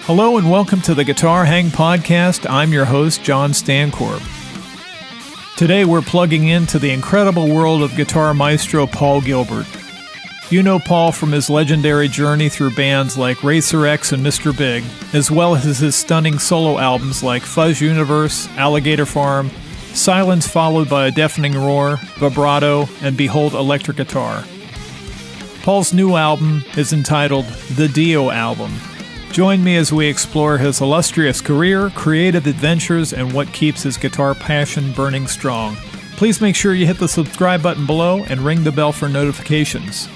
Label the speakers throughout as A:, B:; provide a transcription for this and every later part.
A: Hello and welcome to the Guitar Hang Podcast. I'm your host, John Stancorp. Today we're plugging into the incredible world of guitar maestro Paul Gilbert. You know Paul from his legendary journey through bands like Racer X and Mr. Big, as well as his stunning solo albums like Fuzz Universe, Alligator Farm, Silence Followed by a Deafening Roar, Vibrato, and Behold Electric Guitar. Paul's new album is entitled The Dio Album. Join me as we explore his illustrious career, creative adventures, and what keeps his guitar passion burning strong. Please make sure you hit the subscribe button below and ring the bell for notifications.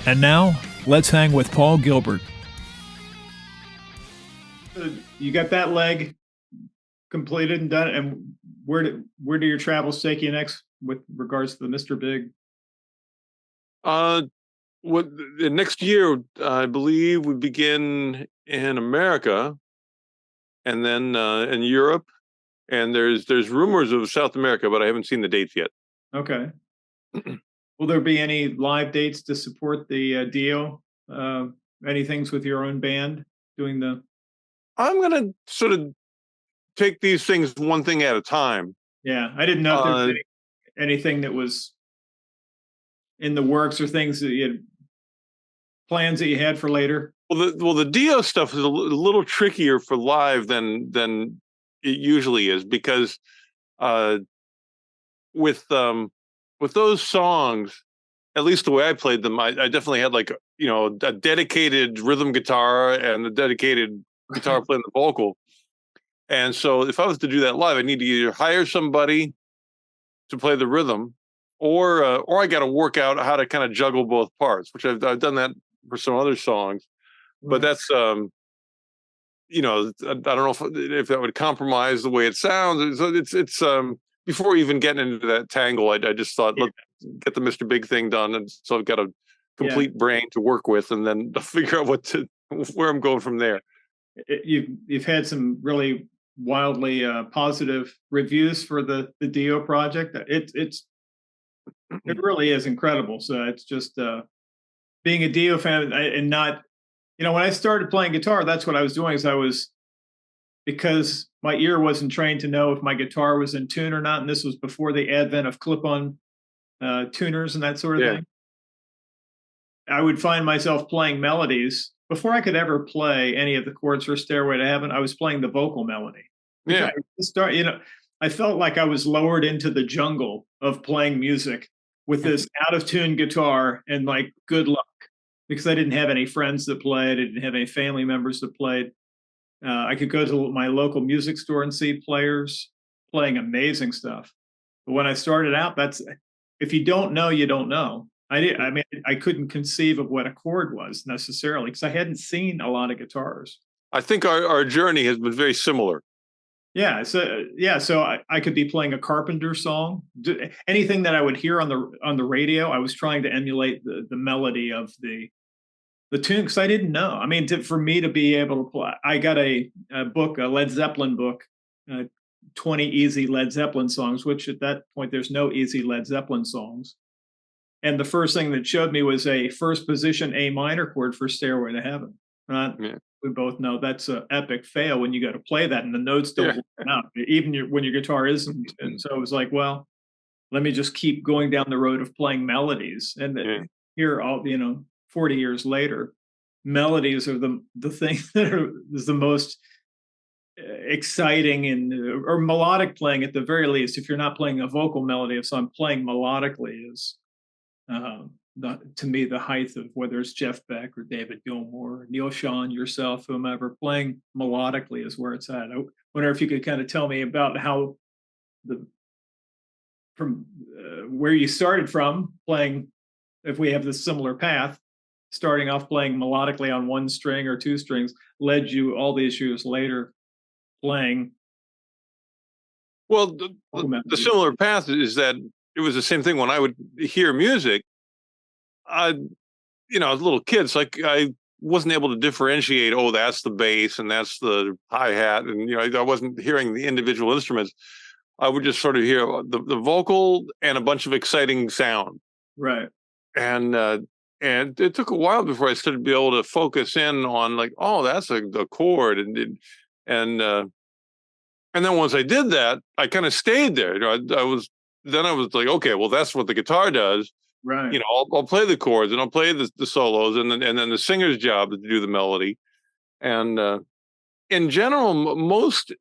A: And now, let's hang with Paul Gilbert. You got that leg completed and done, and where do your travels take you next with regards to the Mr. Big?
B: The next year, I believe we begin in America, and then in Europe, and there's rumors of South America, but I haven't seen the dates yet.
A: Okay. Will there be any live dates to support the Dio? Any things with your own band doing the?
B: I'm gonna sort of take these things one thing at a time.
A: Yeah, I didn't know if there was anything that was in the works or things that you had plans that you had for later.
B: Well, the Dio stuff is a little trickier for live than it usually is, because with those songs, at least the way I played them, I definitely had a dedicated rhythm guitar and a dedicated guitar playing the vocal. And so if I was to do that live, I need to either hire somebody to play the rhythm, or I got to work out how to kind of juggle both parts, which I've done that for some other songs. But that's, I don't know if that would compromise the way it sounds. So it's before even getting into that tangle, I just thought, look, get the Mr. Big thing done. And so I've got a complete brain to work with, and then figure out where I'm going from there.
A: You've had some really wildly positive reviews for the Dio project. It really is incredible. So it's just being a Dio fan and not, when I started playing guitar, that's what I was doing. Because my ear wasn't trained to know if my guitar was in tune or not, and this was before the advent of clip-on tuners and that sort of thing. I would find myself playing melodies before I could ever play any of the chords for Stairway to Heaven. I was playing the vocal melody.
B: Yeah.
A: I felt like I was lowered into the jungle of playing music with this out of tune guitar, and like, good luck, because I didn't have any friends that played. I didn't have any family members that played. I could go to my local music store and see players playing amazing stuff. But when I started out, that's, if you don't know, you don't know. I couldn't conceive of what a chord was necessarily, because I hadn't seen a lot of guitars.
B: I think our journey has been very similar.
A: Yeah, so I could be playing a Carpenter song, anything that I would hear on the radio. I was trying to emulate the melody of the tune, because I didn't know. I mean, for me to be able to play, I got a book, a Led Zeppelin book, 20 easy Led Zeppelin songs, which at that point there's no easy Led Zeppelin songs. And the first thing that showed me was a first position A minor chord for Stairway to Heaven. We both know that's an epic fail when you got to play that and the notes don't line up, even when your guitar isn't. And so it was like, well, let me just keep going down the road of playing melodies. And here, 40 years later, melodies are the thing that is the most exciting or melodic playing, at the very least. If you're not playing a vocal melody, if I'm playing melodically, is to me the height of whether it's Jeff Beck or David Gilmour, Neil Schon, yourself, whomever. Playing melodically is where it's at. I wonder if you could kind of tell me about how from where you started from playing, if we have this similar path, starting off playing melodically on one string or two strings, led you all these years later playing.
B: Well, the similar path is that it was the same thing when I would hear music. I was a little kid, so I wasn't able to differentiate, that's the bass and that's the hi-hat, and I wasn't hearing the individual instruments. I would just sort of hear the vocal and a bunch of exciting sound.
A: Right.
B: And and it took a while before I started to be able to focus in on like, oh, that's a chord, and and then once I did that, I kind of stayed there. You know, I was like, okay, well, that's what the guitar does.
A: Right.
B: You know, I'll play the chords and I'll play the solos, and then the singer's job is to do the melody. And in general, most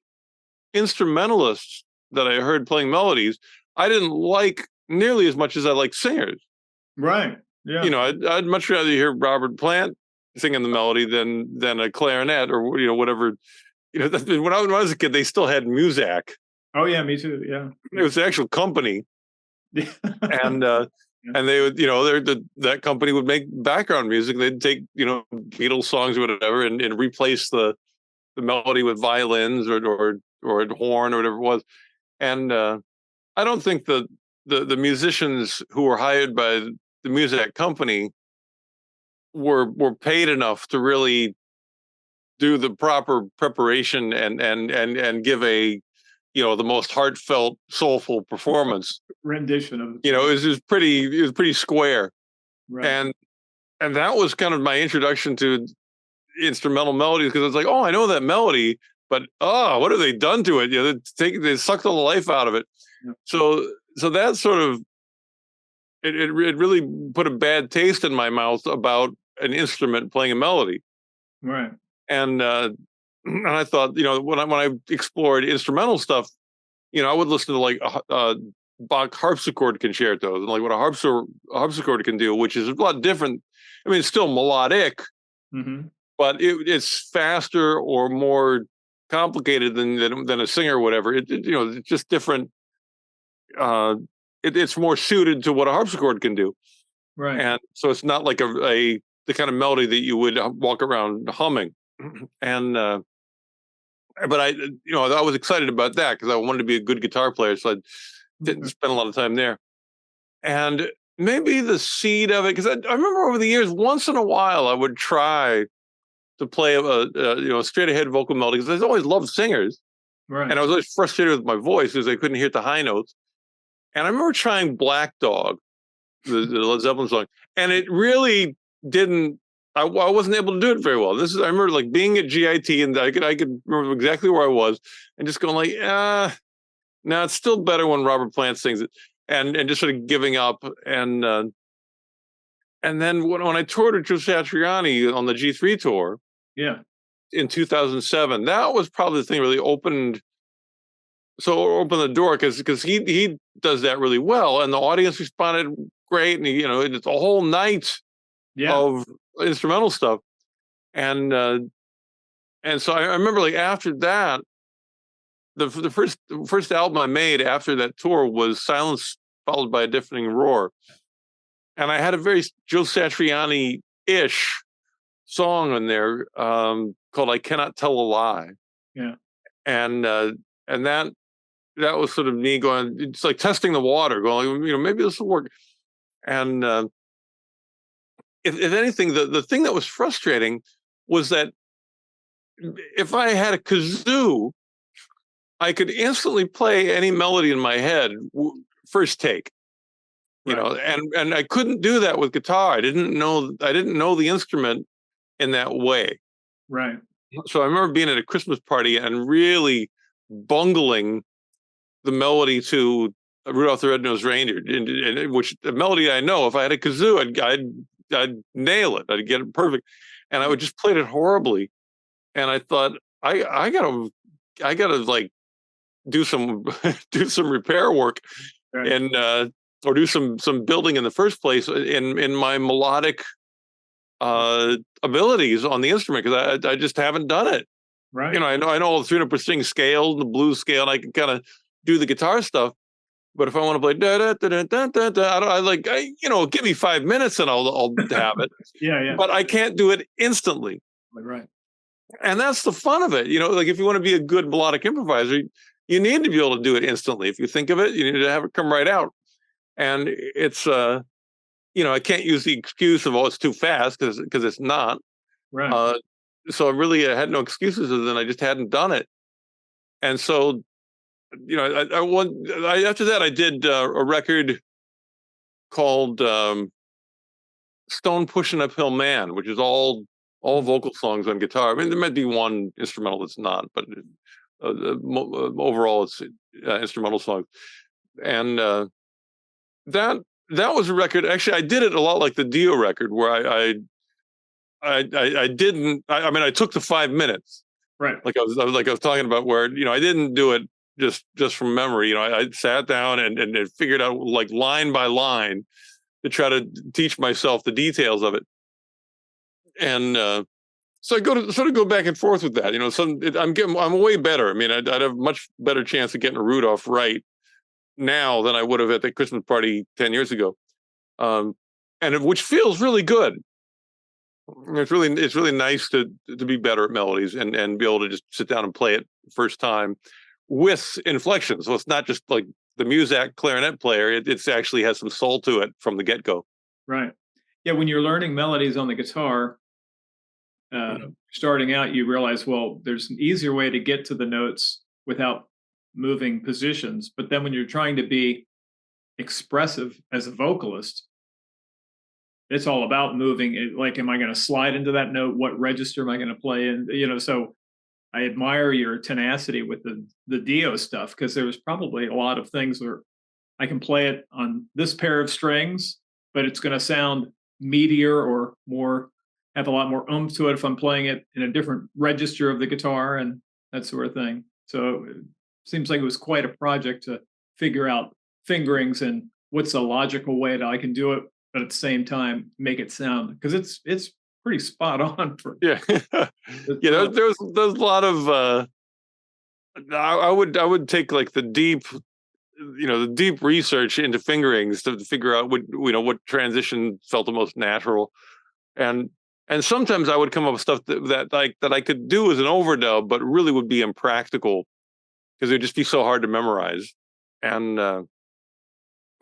B: instrumentalists that I heard playing melodies, I didn't like nearly as much as I like singers.
A: Right. Yeah.
B: You know, I'd much rather hear Robert Plant singing the melody than a clarinet or whatever. You know, when I was a kid, they still had Muzak.
A: Oh yeah, me too. Yeah.
B: It was the actual company, and
A: Yeah.
B: and they would, that company would make background music. They'd take, Beatles songs or whatever, and replace the melody with violins or a horn or whatever it was. And I don't think the musicians who were hired by the music company were paid enough to really do the proper preparation and give a the most heartfelt, soulful performance.
A: Rendition of
B: It was pretty square.
A: right.
B: And that was kind of my introduction to instrumental melodies, because it's like, oh, I know that melody, but what have they done to it? They sucked all the life out of it.
A: Yeah.
B: So that sort of it really put a bad taste in my mouth about an instrument playing a melody.
A: Right.
B: And I thought, when I explored instrumental stuff, I would listen to like Bach harpsichord concertos and like what a harpsichord can do, which is a lot different. I mean, it's still melodic,
A: Mm-hmm.
B: but it's faster or more complicated than a singer or whatever. It's just different. It's more suited to what a harpsichord can do,
A: Right.
B: and so it's not like the kind of melody that you would walk around humming. And but I was excited about that because I wanted to be a good guitar player, so I didn't spend a lot of time there. And maybe the seed of it, because I remember over the years, once in a while, I would try to play a straight ahead vocal melody, because I always loved singers,
A: Right.
B: and I was always frustrated with my voice because I couldn't hit the high notes. And I remember trying Black Dog, the Led Zeppelin song, and it really didn't. I wasn't able to do it very well. I remember like being at GIT, and I could remember exactly where I was, and just going like, no, it's still better when Robert Plant sings it, and just sort of giving up. And then when I toured with Joe Satriani on the G3 tour,
A: Yeah.
B: in 2007, that was probably the thing that really opened the door, because he does that really well, and the audience responded great, and it's a whole night
A: Yeah.
B: of instrumental stuff. And so I remember, like, after that, the first album I made after that tour was Silence Followed by a Deafening Roar, and I had a very Joe Satriani-ish song in there called "I Cannot Tell a Lie."
A: Yeah.
B: And that was sort of me going, it's like testing the water, going, maybe this will work. And if anything, the thing that was frustrating was that if I had a kazoo, I could instantly play any melody in my head first take.
A: Right.
B: And I couldn't do that with guitar. I didn't know the instrument in that way.
A: Right.
B: So I remember being at a Christmas party and really bungling the melody to Rudolph the Red-Nosed Reindeer, which the melody I know, if I had a kazoo, I'd nail it. I'd get it perfect, and I would just play it horribly. And I thought, I gotta like do some repair work,
A: Right.
B: and or do some building in the first place in my melodic abilities on the instrument, because I just haven't done it.
A: Right.
B: I know all the 300% scale, the blues scale, and I can kind of do the guitar stuff. But if I want to play da da da da da da, give me 5 minutes and I'll have it.
A: Yeah. Yeah.
B: But I can't do it instantly,
A: Right.
B: and that's the fun of it. Like, if you want to be a good melodic improviser, you need to be able to do it instantly. If you think of it, you need to have it come right out. And it's I can't use the excuse of, oh, it's too fast, because it's not.
A: Right.
B: So I had no excuses, other than I just hadn't done it. And so, after that, I did a record called Stone Pushing Uphill Man, which is all vocal songs on guitar. I mean, there might be one instrumental that's not, but overall it's instrumental songs. And that was a record. Actually, I did it a lot like the Dio record, where I didn't. I mean, I took the 5 minutes,
A: Right.
B: like I was talking about, where I didn't do it just from memory. I sat down and figured out, like, line by line, to try to teach myself the details of it. And so I go back and forth with that. I'm way better. I mean, I'd have a much better chance of getting a Rudolph right now than I would have at the Christmas party 10 years ago. Which feels really good. It's really nice to be better at melodies and be able to just sit down and play it first time with inflection. So it's not just like the Muzak clarinet player. It actually has some soul to it from the get-go.
A: Right. Yeah, when you're learning melodies on the guitar, starting out, you realize, well, there's an easier way to get to the notes without moving positions. But then when you're trying to be expressive as a vocalist, it's all about moving. Like, am I going to slide into that note? What register am I going to play in? So I admire your tenacity with the Dio stuff, because there's probably a lot of things where I can play it on this pair of strings, but it's going to sound meatier or have a lot more oomph to it if I'm playing it in a different register of the guitar and that sort of thing. So it seems like it was quite a project to figure out fingerings and what's a logical way that I can do it, but at the same time make it sound, because it's pretty spot on for
B: yeah. Yeah, there's a lot of I would take, like, the deep research into fingerings to figure out what transition felt the most natural. And sometimes I would come up with stuff that I could do as an overdub, but really would be impractical because it would just be so hard to memorize. And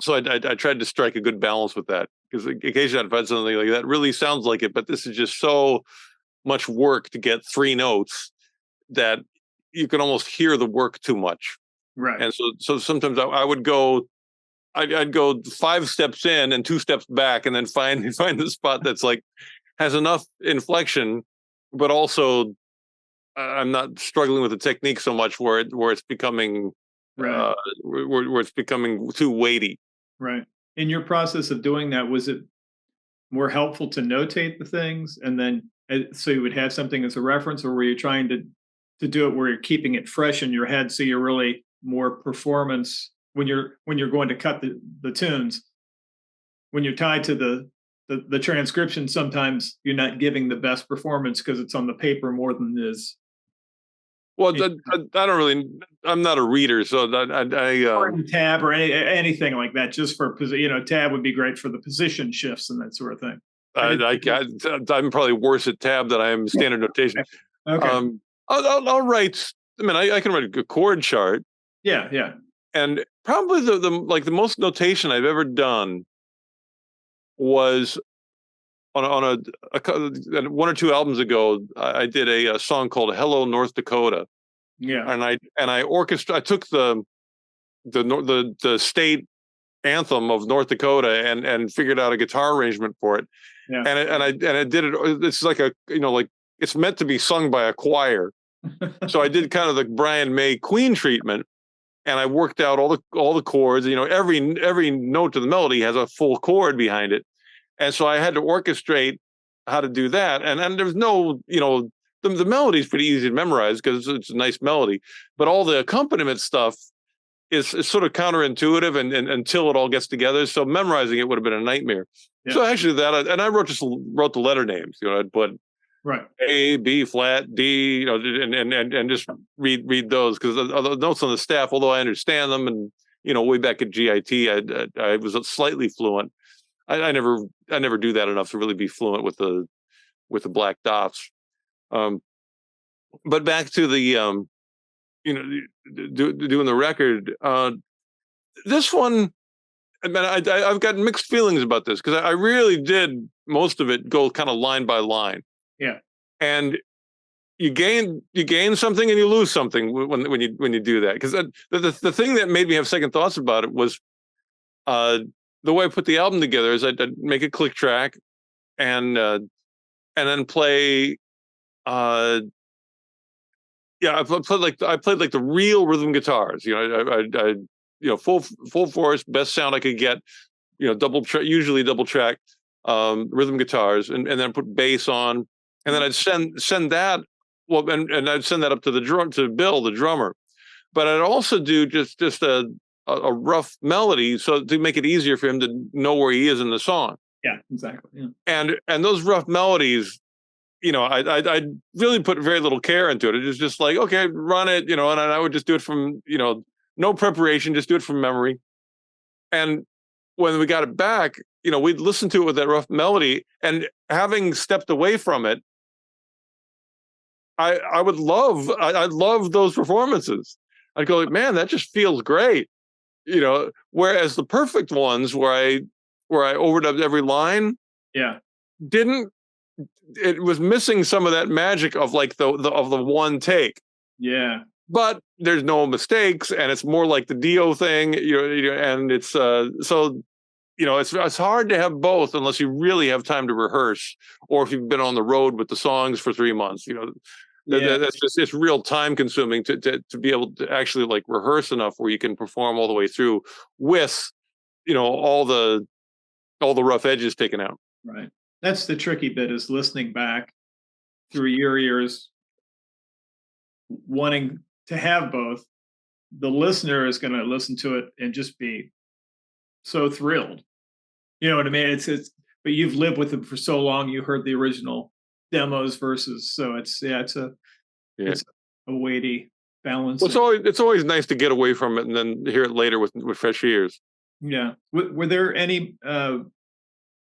B: so I tried to strike a good balance with that, because occasionally I'd find something like that really sounds like it, but this is just so much work to get 3 notes that you can almost hear the work too much.
A: right.
B: And so sometimes I'd go 5 steps in and 2 steps back, and then find the spot that's like has enough inflection, but also I'm not struggling with the technique so much where it's becoming
A: Right.
B: where it's becoming too weighty.
A: Right. In your process of doing that, was it more helpful to notate the things and then so you would have something as a reference, or were you trying to do it where you're keeping it fresh in your head, so you're really more performance when you're going to cut the tunes? When you're tied to the transcription, sometimes you're not giving the best performance because it's on the paper more than it is.
B: Well, I don't really. I'm not a reader, so
A: Or in tab or anything like that, just for tab would be great for the position shifts and that sort of thing.
B: I'm probably worse at tab than I am standard notation.
A: Okay.
B: I'll write. I mean, I can write a chord chart.
A: Yeah. Yeah.
B: And probably the most notation I've ever done was on a 1 or 2 albums ago. I did a song called "Hello North Dakota."
A: Yeah.
B: And I took the state anthem of North Dakota and figured out a guitar arrangement for it.
A: Yeah.
B: And I did it. It's like like it's meant to be sung by a choir. So I did kind of the Brian May Queen treatment, and I worked out all the chords. Every note to the melody has a full chord behind it, and so I had to orchestrate how to do that. And there's no, the melody's pretty easy to memorize because it's a nice melody, but all the accompaniment stuff is sort of counterintuitive and until it all gets together. So memorizing it would have been a nightmare. Yeah. So actually and I wrote the letter names. I'd put
A: right
B: A, B flat, D, and just read those, because the notes on the staff, although I understand them, and way back at GIT, I was slightly fluent. I never do that enough to really be fluent with the black dots. But back to the doing the record. This one, I mean, I've got mixed feelings about this, because I really did most of it go kind of line by line.
A: Yeah.
B: And you gain something and you lose something when you do that. Because the thing that made me have second thoughts about it was the way I put the album together is I'd make a click track, and then play. Yeah, I played like the real rhythm guitars. I full force, best sound I could get. Usually double track rhythm guitars, and then put bass on, and then I'd send that. Well, and I'd send that up to Bill, the drummer. But I'd also do just a rough melody, so to make it easier for him to know where he is in the song.
A: Yeah, exactly. Yeah.
B: And those rough melodies, I really put very little care into it. It was just like, okay, run it, and I would just do it from, no preparation, just do it from memory. And when we got it back, we'd listen to it with that rough melody, and having stepped away from it, I love those performances. I'd go like, man, that just feels great. Whereas the perfect ones where I overdubbed every line,
A: yeah,
B: it was missing some of that magic of like the one take.
A: Yeah.
B: But there's no mistakes, and it's more like the Dio thing, and it's it's hard to have both unless you really have time to rehearse, or if you've been on the road with the songs for 3 months. That's just, it's real time consuming to be able to actually like rehearse enough where you can perform all the way through with all the rough edges taken out.
A: Right. That's the tricky bit, is listening back through your ears, wanting to have both. The listener is going to listen to it and just be so thrilled. You know what I mean? It's but you've lived with it for so long. You heard the original demos versus, so it's a weighty balance.
B: Well, it's always nice to get away from it and then hear it later with fresh ears.
A: Yeah. Were there any?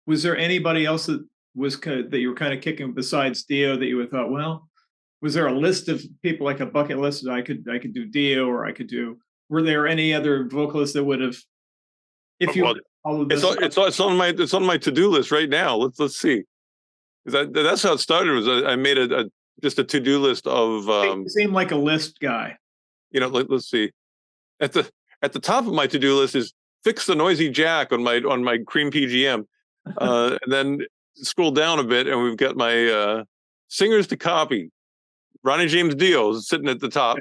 A: Was there anybody else that that you were kind of kicking besides Dio that you would thought, well, was there a list of people, like a bucket list that I could do Dio, or I could do? Were there any other vocalists that would have? If you
B: it's on my to-do list right now. Let's see. That's how it started. Was I made just a to-do list of.
A: You seem like a list guy.
B: Let's see. At the top of my to-do list is fix the noisy jack on my Cream PGM, and then scroll down a bit, and we've got my singers to copy. Ronnie James Dio is sitting at the top.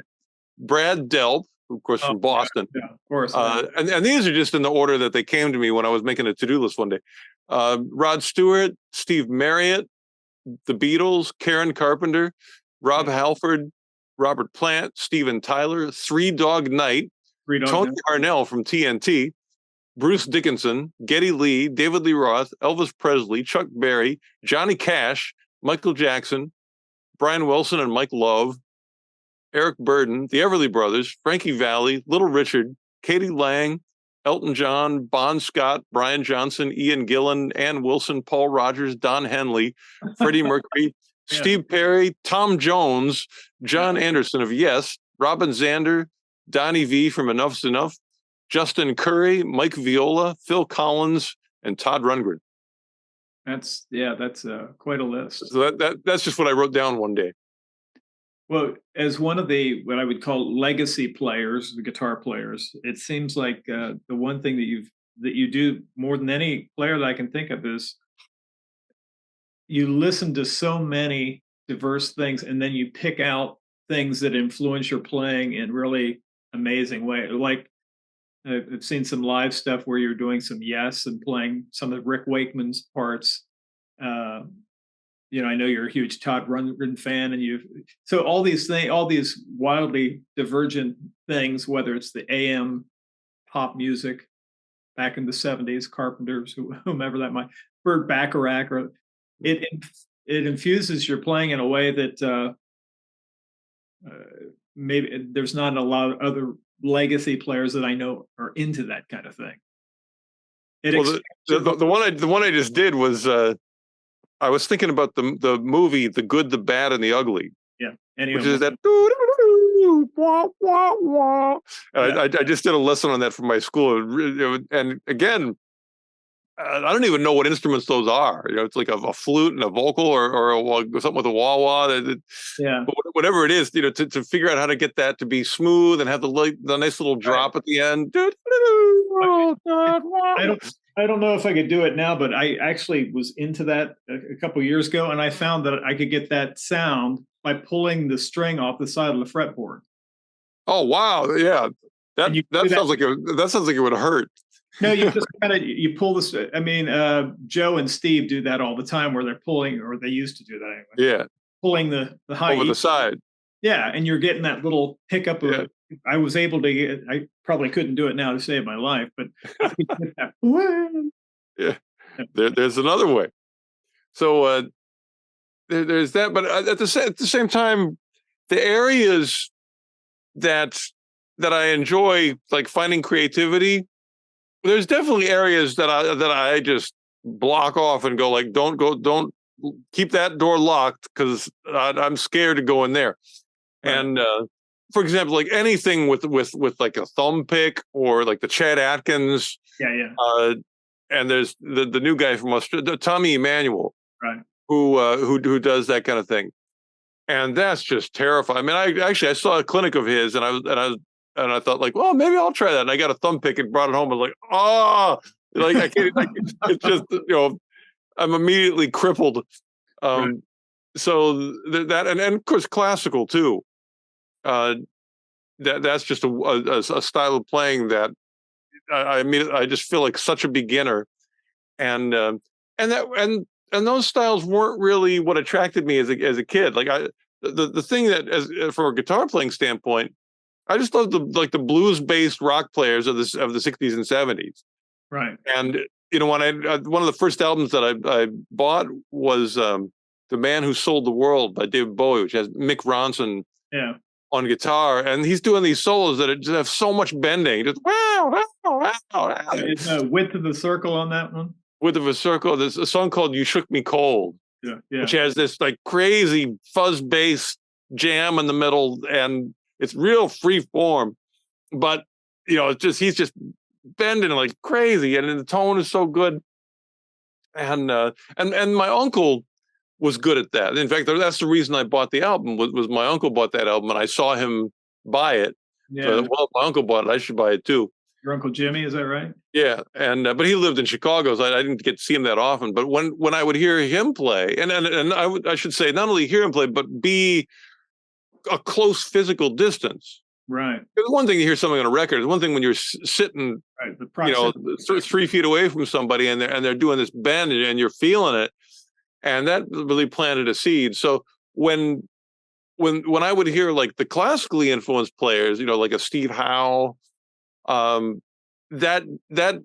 B: Brad Delp, of course, from Boston.
A: Yeah, of course.
B: And these are just in the order that they came to me when I was making a to-do list one day. Rod Stewart, Steve Marriott, the Beatles, Karen Carpenter, Rob Halford, Robert Plant, Steven Tyler, Three Dog Night, Tony Harnell from TNT, Bruce Dickinson, Geddy Lee, David Lee Roth, Elvis Presley, Chuck Berry, Johnny Cash, Michael Jackson, Brian Wilson and Mike Love, Eric Burden, the Everly Brothers, Frankie Valli, Little Richard, Katie Lang, Elton John, Bon Scott, Brian Johnson, Ian Gillan, Ann Wilson, Paul Rogers, Don Henley, Freddie Mercury, Steve Perry, Tom Jones, John Anderson of Yes, Robin Zander, Donnie V from Enough's Enough, Justin Curry, Mike Viola, Phil Collins, and Todd Rundgren.
A: That's quite a list.
B: So that's just what I wrote down one day.
A: Well, as one of the what I would call legacy players, the guitar players, it seems like the one thing that you do more than any player that I can think of is you listen to so many diverse things, and then you pick out things that influence your playing in really amazing way. Like I've seen some live stuff where you're doing some Yes and playing some of Rick Wakeman's parts. I know you're a huge Todd Rundgren fan, and so all these wildly divergent things, whether it's the AM pop music back in the 70s, Carpenters, whomever that might, Burt Bacharach, or it infuses your playing in a way that maybe there's not a lot of other legacy players that I know are into that kind of thing.
B: The one I just did was I was thinking about the movie The Good, the Bad, and the Ugly.
A: Yeah,
B: which is that. I just did a lesson on that for my school, and again, I don't even know what instruments those are. It's like a flute and a vocal, or something with a wah-wah. But whatever it is, to figure out how to get that to be smooth and have the nice little drop at the end.
A: I don't know if I could do it now, but I actually was into that a couple years ago, and I found that I could get that sound by pulling the string off the side of the fretboard.
B: Oh wow, yeah.
A: And you
B: That
A: do that.
B: sounds like that sounds like it would hurt.
A: No, you just kind of you pull this. I mean, Joe and Steve do that all the time, where they're pulling, or they used to do that anyway,
B: Yeah,
A: pulling the high
B: over
A: E.
B: the side.
A: Yeah, and you're getting that little pickup of.
B: Yeah.
A: I was able to get. I probably couldn't do it now to save my life, but I could get that.
B: Yeah. There's another way. So there's that, but at the same time, the areas that I enjoy, like finding creativity, there's definitely areas that I just block off and go like, don't keep that door locked because I'm scared to go in there.
A: Right.
B: And for example, like anything with like a thumb pick or like the Chet Atkins.
A: Yeah.
B: And there's the new guy from Australia, Tommy Emmanuel,
A: Right.
B: who does that kind of thing, and that's just terrifying. I mean, I saw a clinic of his, and I thought like, well, maybe I'll try that. And I got a thumb pick and brought it home. I was like, oh, like I can't. It's just I'm immediately crippled.
A: Right.
B: So that and of course classical too. That's just a style of playing that I mean, I just feel like such a beginner, and those styles weren't really what attracted me as a kid. Like the thing that from a guitar playing standpoint, I just love the blues based rock players of the 60s and 70s.
A: Right.
B: And when one of the first albums that I bought was The Man Who Sold the World by David Bowie, which has Mick Ronson.
A: Yeah.
B: On guitar, and he's doing these solos that just have so much bending. Just
A: Is Width of the Circle on that one?
B: Width of a Circle. There's a song called "You Shook Me Cold,"
A: Yeah.
B: which has this like crazy fuzz bass jam in the middle, and it's real free form. But he's just bending like crazy, and the tone is so good. And my uncle was good at that. In fact, that's the reason I bought the album. Was my uncle bought that album, and I saw him buy it.
A: Yeah.
B: So, well, my uncle bought it. I should buy it too.
A: Your Uncle Jimmy, is that right?
B: Yeah, and but he lived in Chicago, so I didn't get to see him that often. But when I would hear him play, and I should say not only hear him play, but be a close physical distance.
A: Right.
B: It's one thing to hear something on a record. It's one thing when you're sitting,
A: right,
B: 3 feet away from somebody, and they're doing this bend, and you're feeling it. And that really planted a seed. So when I would hear like the classically influenced players, like a Steve Howe, that I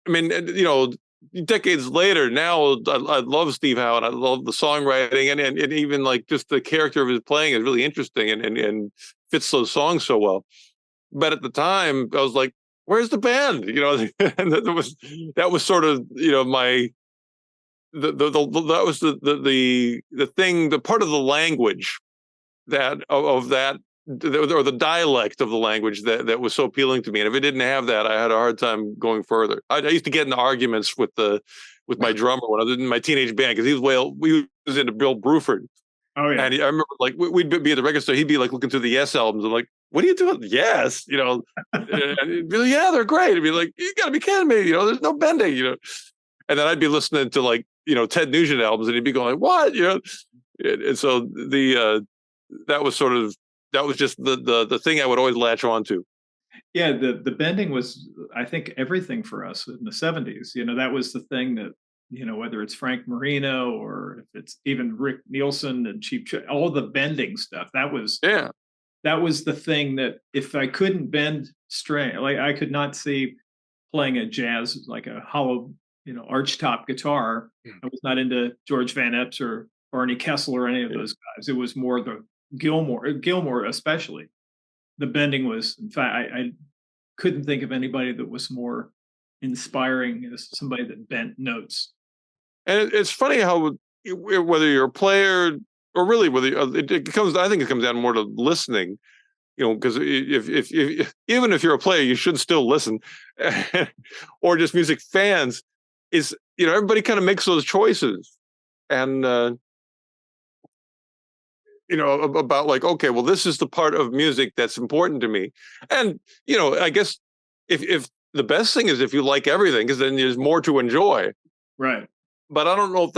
B: mean, decades later, now I love Steve Howe and I love the songwriting and even like just the character of his playing is really interesting and fits those songs so well. But at the time, I was like, "Where's the band?" And that was sort of my. That was the thing, the part of the language that of that or the dialect of the language that was so appealing to me. And if it didn't have that, I had a hard time going further. I used to get into arguments with my drummer when I was in my teenage band because he was into Bill Bruford.
A: Oh yeah.
B: And I remember like we'd be at the record store. He'd be like looking through the Yes albums. I'm like, "What are you doing?" Yes, and he'd be like, "Yeah, they're great." I'd be like, "You got to be kidding me!" There's no bending. And then I'd be listening to like Ted Nugent albums, and he'd be going like, "What?" And so that was just the thing I would always latch on to.
A: Yeah, the bending was, I think, everything for us in the 70s. That was the thing that, whether it's Frank Marino or if it's even Rick Nielsen and Cheap Trick, all the bending stuff. That was the thing that if I couldn't bend string, like I could not see playing a jazz like a hollow, archtop guitar. I was not into George Van Eps or Barney Kessel or any of those guys. It was more the Gilmore especially. The bending was, in fact, I couldn't think of anybody that was more inspiring as somebody that bent notes.
B: And it's funny how whether you're a player or really whether I think it comes down more to listening. Because if even if you're a player, you should still listen, or just music fans. Is everybody kind of makes those choices, and about like, okay, well, this is the part of music that's important to me, and I guess if the best thing is if you like everything, because then there's more to enjoy.
A: Right.
B: But I don't know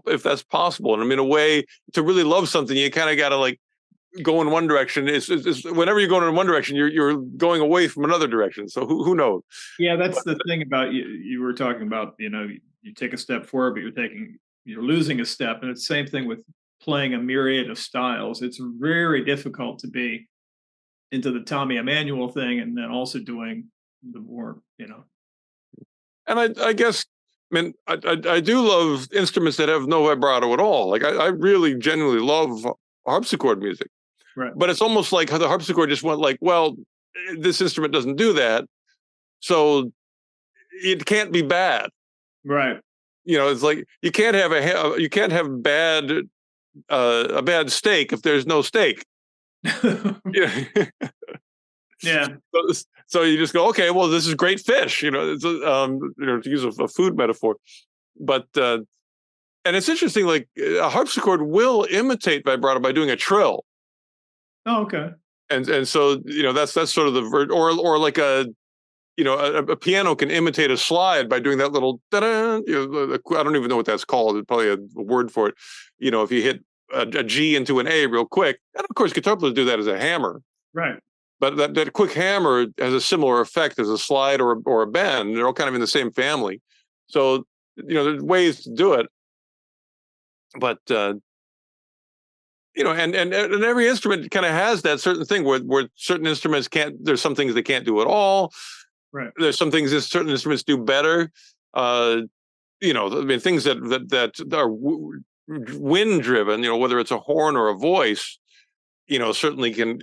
B: if that's possible. And I mean, a way to really love something, you kind of got to like go in one direction. It's whenever you're going in one direction, you're going away from another direction. So who knows?
A: Yeah, that's the thing about you were talking about, you take a step forward, but you're losing a step. And it's the same thing with playing a myriad of styles. It's very difficult to be into the Tommy Emmanuel thing and then also doing the more,
B: And I guess, I mean, I do love instruments that have no vibrato at all. Like I really genuinely love harpsichord music.
A: Right.
B: But it's almost like how the harpsichord just went like, well, this instrument doesn't do that, so it can't be bad.
A: Right.
B: It's like you can't have a bad steak if there's no steak.
A: Yeah.
B: So you just go, okay, well, this is great fish. It's to use a food metaphor, but and it's interesting. Like a harpsichord will imitate vibrato by doing a trill.
A: Oh, okay.
B: And so that's sort of the or like a piano can imitate a slide by doing that little da-da, I don't even know what that's called. It's probably a word for it. If you hit a G into an A real quick, and of course guitar players do that as a hammer.
A: Right.
B: But that quick hammer has a similar effect as a slide or a bend. They're all kind of in the same family. So there's ways to do it. But and every instrument kind of has that certain thing where certain instruments can't. There's some things they can't do at all.
A: Right.
B: There's some things that certain instruments do better. I mean, things that are wind driven. Whether it's a horn or a voice, certainly can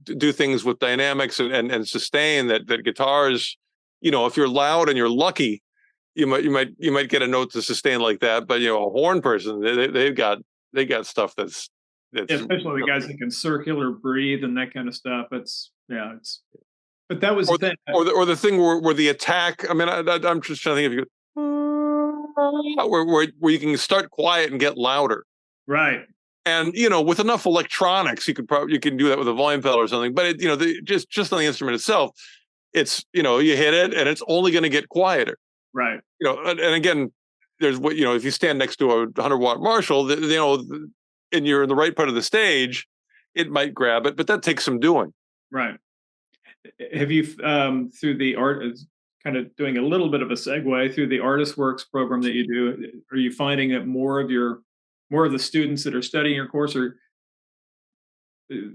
B: do things with dynamics and sustain that guitars. If you're loud and you're lucky, you might get a note to sustain like that. But a horn person, they've got stuff that's
A: especially the guys that can circular breathe and that kind of stuff. But that was
B: or the thing where the attack. I mean, I'm just trying to think of where you can start quiet and get louder.
A: Right.
B: And with enough electronics, you can do that with a volume pedal or something. But just on the instrument itself, it's you hit it and it's only going to get quieter.
A: Right.
B: And again, there's if you stand next to a 100-watt Marshall, and you're in the right part of the stage, it might grab it, but that takes some doing.
A: Right. Have you through the art, kind of doing a little bit of a segue through the Artist Works program that you do? Are you finding that more of the students that are studying your course are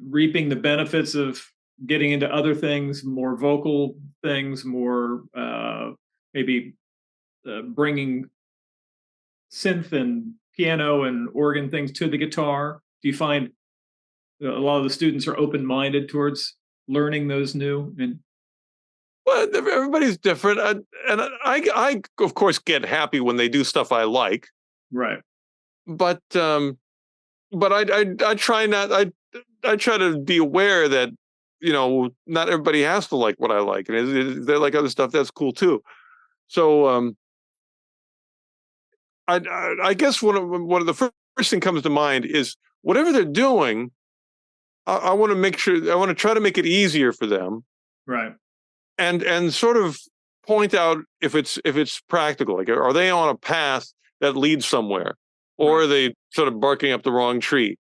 A: reaping the benefits of getting into other things, more vocal things, more maybe bringing synth and piano and organ things to the guitar? Do you find a lot of the students are open-minded towards learning those new?
B: Well, everybody's different, and I of course get happy when they do stuff I like.
A: Right.
B: But I try not. I try to be aware that not everybody has to like what I like, and if they like other stuff, that's cool too. So I guess one of the first thing comes to mind is whatever they're doing, I want to make sure. I want to try to make it easier for them.
A: Right.
B: And sort of point out if it's practical. Like, are they on a path that leads somewhere, or are they sort of barking up the wrong tree?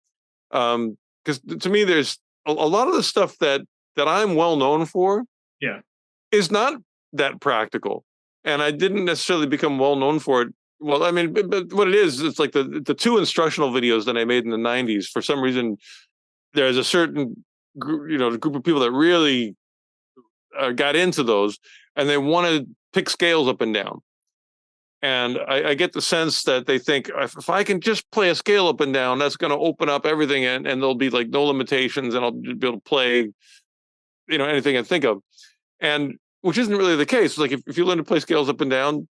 B: Because to me, there's a lot of the stuff that I'm well known for.
A: Yeah.
B: Is not that practical, and I didn't necessarily become well known for it. Well, I mean, but what it is, it's like the two instructional videos that I made in the '90s. For some reason, there's a certain group of people that really got into those, and they want to pick scales up and down. And I get the sense that they think if I can just play a scale up and down, that's going to open up everything, and there'll be like no limitations, and I'll be able to play, anything I think of. And which isn't really the case. Like if you learn to play scales up and down,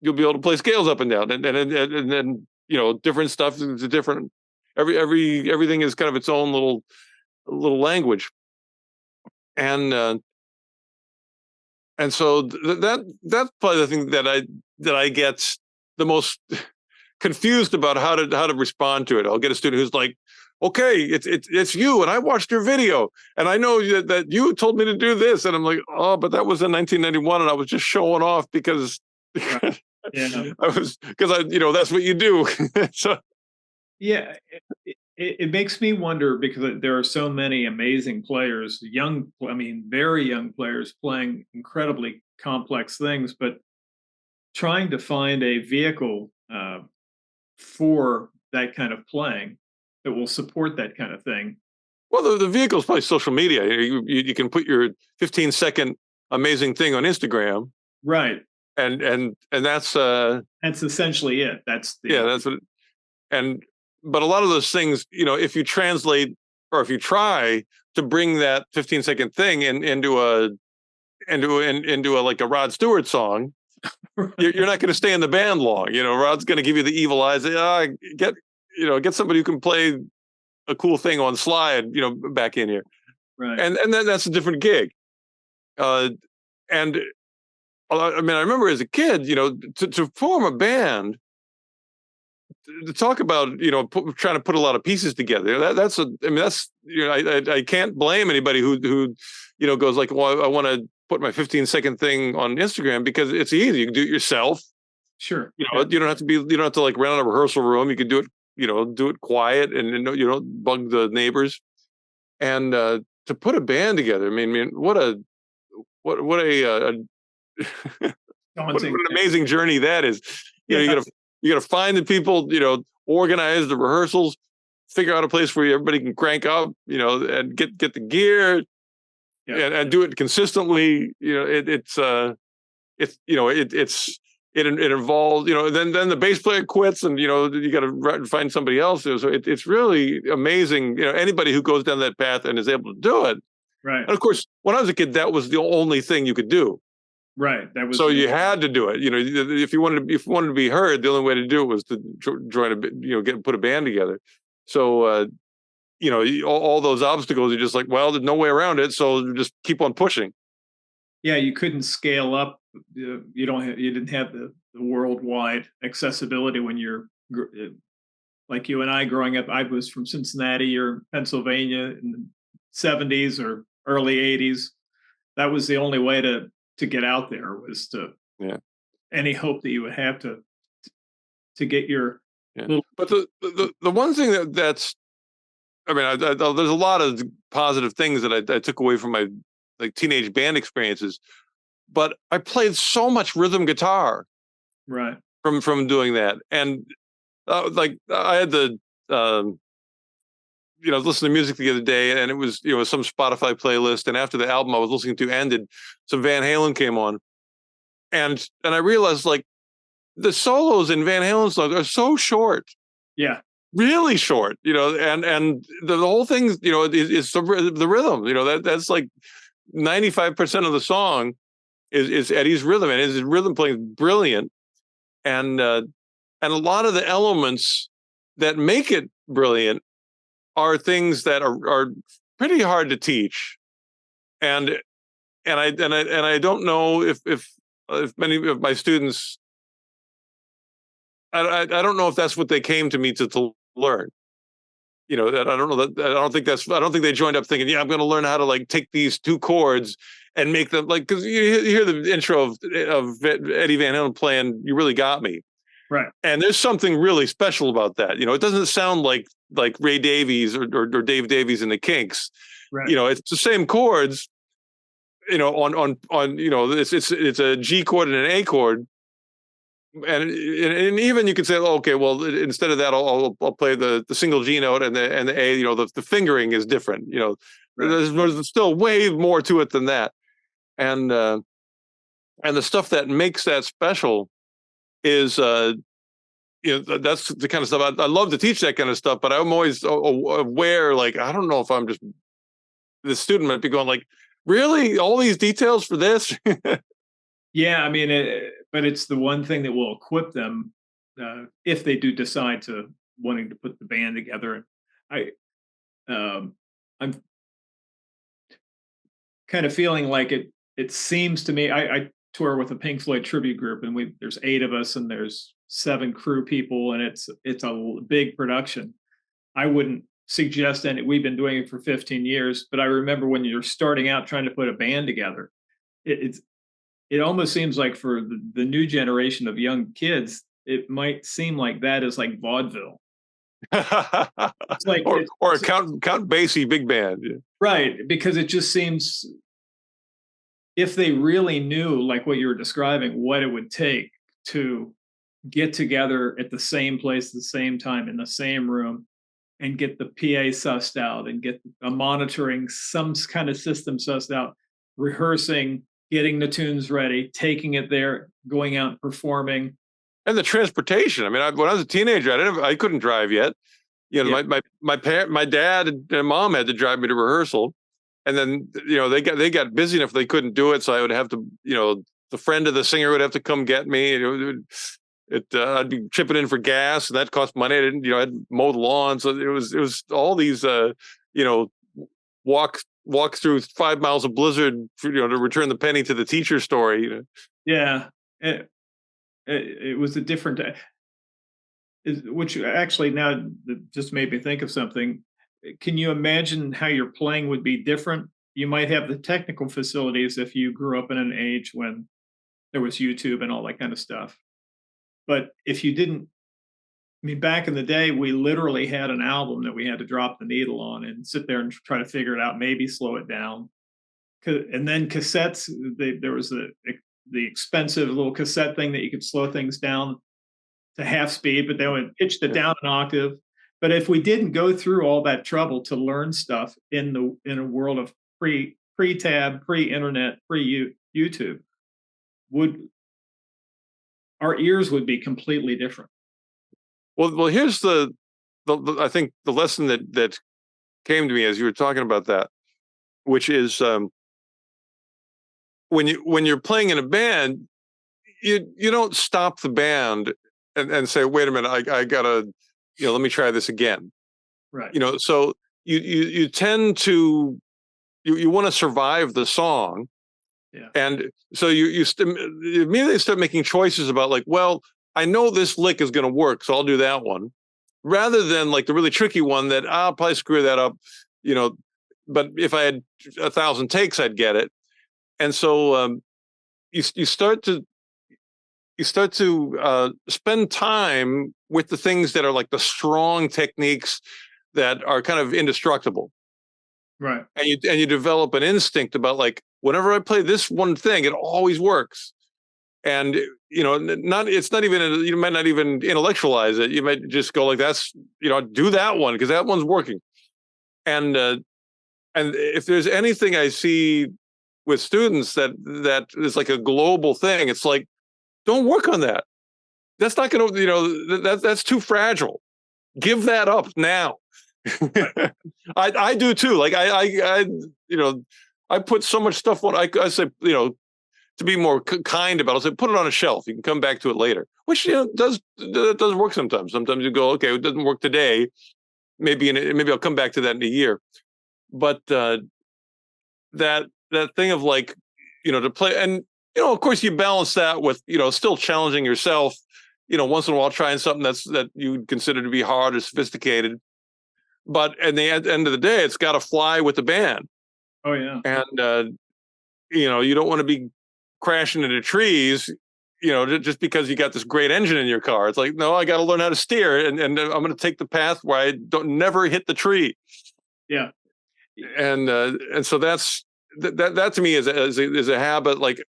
B: you'll be able to play scales up and down, and then different stuff is different. Everything is kind of its own little language, and so that's probably the thing that I get the most confused about how to respond to it. I'll get a student who's like, okay, it's you, and I watched your video, and I know that you told me to do this, and I'm like, oh, but that was in 1991, and I was just showing off because
A: Right. Yeah.
B: that's what you do. So
A: Yeah. It makes me wonder because there are so many amazing players, I mean, very young players playing incredibly complex things, but trying to find a vehicle for that kind of playing that will support that kind of thing.
B: well, the vehicle is probably social media. You can put your 15-second amazing thing on Instagram,
A: Right.
B: and
A: That's essentially it. That's
B: yeah,
A: the
B: that's what. And but a lot of those things, if you translate or if you try to bring that 15-second thing into a like a Rod Stewart song, you're not going to stay in the band long. Rod's going to give you the evil eyes. Get somebody who can play a cool thing on slide, back in here,
A: right.
B: and then that's a different gig. And I mean, I remember as a kid, to form a band, to talk about trying to put a lot of pieces together. I can't blame anybody who goes like, well, I want to put my 15-second thing on Instagram because it's easy. You can do it yourself.
A: Sure.
B: You don't have to like rent out a rehearsal room. You can do it, do it quiet and you don't bug the neighbors. And to put a band together, I mean, what a what an amazing journey that is. You gotta find the people, organize the rehearsals, figure out a place where everybody can crank up, and get the gear, and do it consistently. It involves, then the bass player quits, and you got to find somebody else. So it's really amazing. Anybody who goes down that path and is able to do it.
A: Right.
B: And of course, when I was a kid, that was the only thing you could do.
A: Right. That was
B: so you had to do it. If you wanted to be heard, the only way to do it was to join put a band together. So all those obstacles, you're just like, well, there's no way around it. So just keep on pushing.
A: Yeah, you couldn't scale up. You didn't have the worldwide accessibility when you're like you and I growing up. I was from Cincinnati or Pennsylvania in the 70s or early 80s. That was the only way to get out there, was to any hope that you would have to get your little.
B: But the one thing that's, I mean, there's a lot of positive things that I took away from my like teenage band experiences, but I played so much rhythm guitar,
A: right,
B: from doing that. And like I had the listen to music the other day, and it was some Spotify playlist, and after the album I was listening to ended, some Van Halen came on, and I realized like the solos in Van Halen songs are so short.
A: Yeah.
B: Really short, and the whole thing, is the rhythm, that's like 95% of the song is Eddie's rhythm, and his rhythm playing is brilliant. And a lot of the elements that make it brilliant are things that are pretty hard to teach. And I don't know if many of my students, I don't know if that's what they came to me to learn. I don't know that. I don't think they joined up thinking, yeah, I'm going to learn how to like take these two chords and make them like, because you hear the intro of Eddie Van Halen playing "You Really Got Me,"
A: right?
B: And there's something really special about that. It doesn't sound like Ray Davies or Dave Davies and the Kinks.
A: Right.
B: It's the same chords. On it's a G chord and an A chord. And even you could say, oh, okay, well, instead of that, I'll play the single G note and the A. The fingering is different. Right. There's still way more to it than that, and the stuff that makes that special is that's the kind of stuff I love to teach, that kind of stuff. But I'm always aware, like, I don't know if I'm just, the student might be going like, really, all these details for this.
A: Yeah, I mean, but it's the one thing that will equip them if they do decide to wanting to put the band together. I'm kind of feeling like it seems to me, I tour with a Pink Floyd tribute group, and there's 8 of us, and there's 7 crew people, and it's a big production. I wouldn't suggest any. We've been doing it for 15 years, but I remember when you're starting out trying to put a band together, it's it almost seems like for the new generation of young kids, it might seem like that is like vaudeville. It's like
B: or a Count Basie big band.
A: right, because it just seems if they really knew like what you were describing, what it would take to get together at the same place at the same time in the same room and get the PA sussed out and get a monitoring some kind of system sussed out, rehearsing, getting the tunes ready, taking it there, going out and performing.
B: And the transportation. I mean, when I was a teenager, I couldn't drive yet. You know,
A: Yeah.
B: my dad and mom had to drive me to rehearsal, and then they got busy enough they couldn't do it, so I would have to, the friend of the singer would have to come get me. I'd be chipping in for gas, and that cost money. I didn't, I'd mow the lawn, so it was all these, walk through 5 miles of blizzard, to return the penny to the teacher story.
A: Yeah. It was a different, which actually now just made me think of something. Can you imagine how your playing would be different? You might have the technical facilities if you grew up in an age when there was YouTube and all that kind of stuff. But if you didn't, I mean, back in the day, we literally had an album that we had to drop the needle on and sit there and try to figure it out, maybe slow it down. And then cassettes, there was the expensive little cassette thing that you could slow things down to half speed, but then it pitched it down an octave. But if we didn't go through all that trouble to learn stuff in a world of pre-tab, pre-internet, pre-YouTube, would our ears would be completely different.
B: Well, here's the I think the lesson that came to me as you were talking about that, which is when you're playing in a band, you don't stop the band and say, wait a minute, I gotta, let me try this again.
A: Right.
B: So you tend to you want to survive the song.
A: Yeah.
B: And so you immediately start making choices about like, well, I know this lick is going to work, so I'll do that one, rather than like the really tricky one that I'll probably screw that up, but if I had 1,000 takes, I'd get it. And so you start to spend time with the things that are like the strong techniques that are kind of indestructible.
A: Right.
B: And you develop an instinct about like, whenever I play this one thing, it always works. And it's not even, you might not even intellectualize it. You might just go like, that's, do that one because that one's working. And if there's anything I see with students that is like a global thing, it's like, don't work on that. That's not going to, that's too fragile. Give that up now. I do too. Like I put so much stuff on. I say, to be more kind about it, I'll say, put it on a shelf. You can come back to it later, which does work sometimes. Sometimes you go, okay, it doesn't work today. Maybe I'll come back to that in a year. But that thing of like, to play, and of course you balance that with still challenging yourself. Once in a while trying something that you consider to be hard or sophisticated. But at the end of the day, it's got to fly with the band.
A: Oh yeah.
B: And you don't want to be crashing into trees, just because you got this great engine in your car. It's like, no, I got to learn how to steer, and I'm going to take the path where I don't never hit the tree.
A: Yeah.
B: And so that to me is a habit. Like,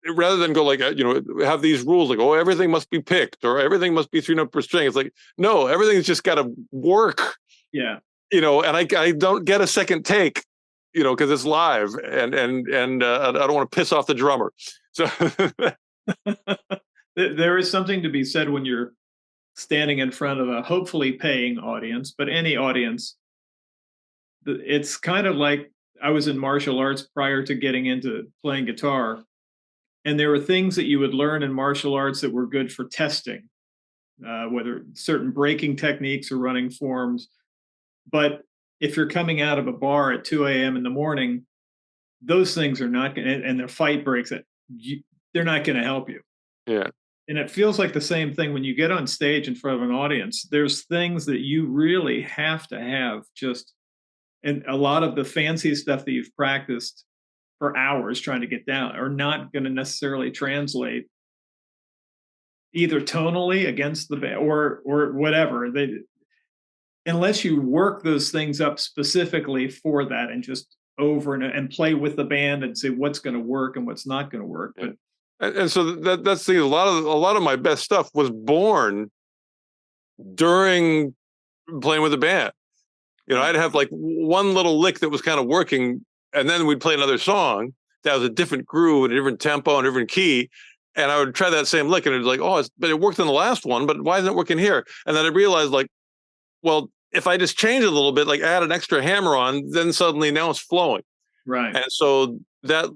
B: rather than go like, have these rules like, oh, everything must be picked or everything must be 3 note per string. It's like, no, everything's just got to work.
A: Yeah.
B: And I don't get a second take, because it's live, and I don't want to piss off the drummer. So
A: there is something to be said when you're standing in front of a hopefully paying audience, but any audience. It's kind of like I was in martial arts prior to getting into playing guitar, and there were things that you would learn in martial arts that were good for testing, whether certain breaking techniques or running forms. But if you're coming out of a bar at 2 a.m. in the morning, those things are not going to, and the fight breaks it, they're not going to help you.
B: Yeah.
A: And it feels like the same thing when you get on stage in front of an audience. There's things that you really have to have just, and a lot of the fancy stuff that you've practiced for hours trying to get down are not going to necessarily translate either tonally against the band or whatever. They, unless you work those things up specifically for that and just over and play with the band and say what's going to work and what's not going to work. But
B: and so that's the thing. A lot of my best stuff was born during playing with the band. You know, I'd have like one little lick that was kind of working, and then we'd play another song that was a different groove and a different tempo and a different key. And I would try that same lick, and it was like, oh, but it worked in the last one, but why isn't it working here? And then I realized, like, well, if I just change it a little bit, like add an extra hammer on, then suddenly now it's flowing.
A: right.
B: And so that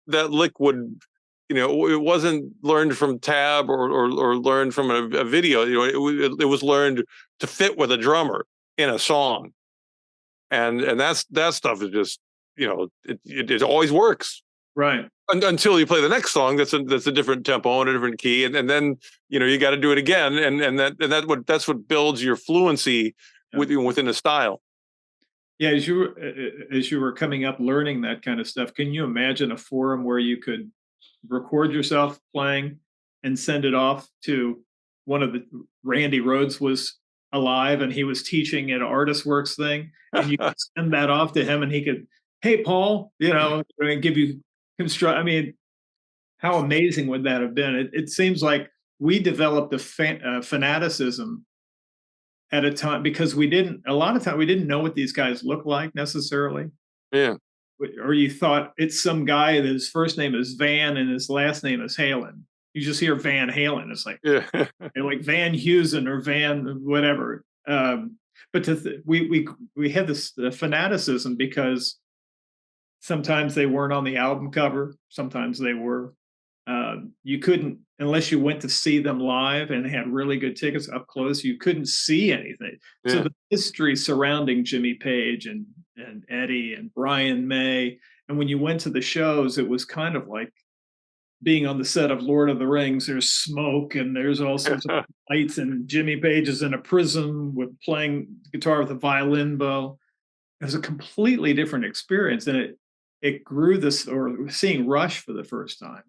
B: lick would, you know, it wasn't learned from tab or learned from a video. You know, it was learned to fit with a drummer in a song. And that stuff is just, you know, it always works.
A: Right.
B: Until you play the next song that's a different tempo and a different key, and then you know you got to do it again, and that's what builds your fluency within a style.
A: Yeah, as you were coming up learning that kind of stuff, can you imagine a forum where you could record yourself playing and send it off to one of the Randy Rhoads was alive and he was teaching an Artist Works thing, and you could send that off to him and he could, hey Paul, you know, and give you construct. I mean, how amazing would that have been? It seems like we developed a fanaticism at a time because a lot of time we didn't know what these guys look like necessarily.
B: Yeah.
A: Or you thought it's some guy that his first name is Van and his last name is Halen. You just hear Van Halen. It's like,
B: yeah.
A: like Van Heusen or Van whatever. But we had this fanaticism because sometimes they weren't on the album cover. Sometimes they were. You couldn't, unless you went to see them live and had really good tickets up close, you couldn't see anything. Yeah. So the history surrounding Jimmy Page and Eddie and Brian May, and when you went to the shows, it was kind of like being on the set of Lord of the Rings. There's smoke and there's all sorts of lights, and Jimmy Page is in a prism with playing guitar with a violin bow. It was a completely different experience, and it grew this, or seeing Rush for the first time.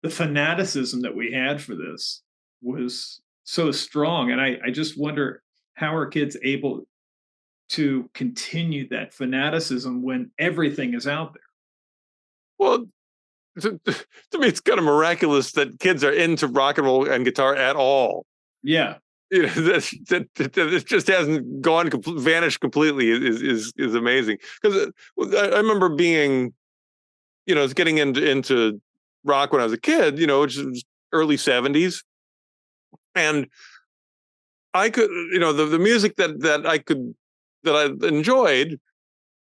A: The fanaticism that we had for this was so strong. And I just wonder, how are kids able to continue that fanaticism when everything is out there?
B: Well, to me, it's kind of miraculous that kids are into rock and roll and guitar at all.
A: Yeah.
B: You know, that it just hasn't vanished completely is amazing. Because I remember being, you know, getting into rock when I was a kid, you know, which was early 70s. And I could, you know, the music that I enjoyed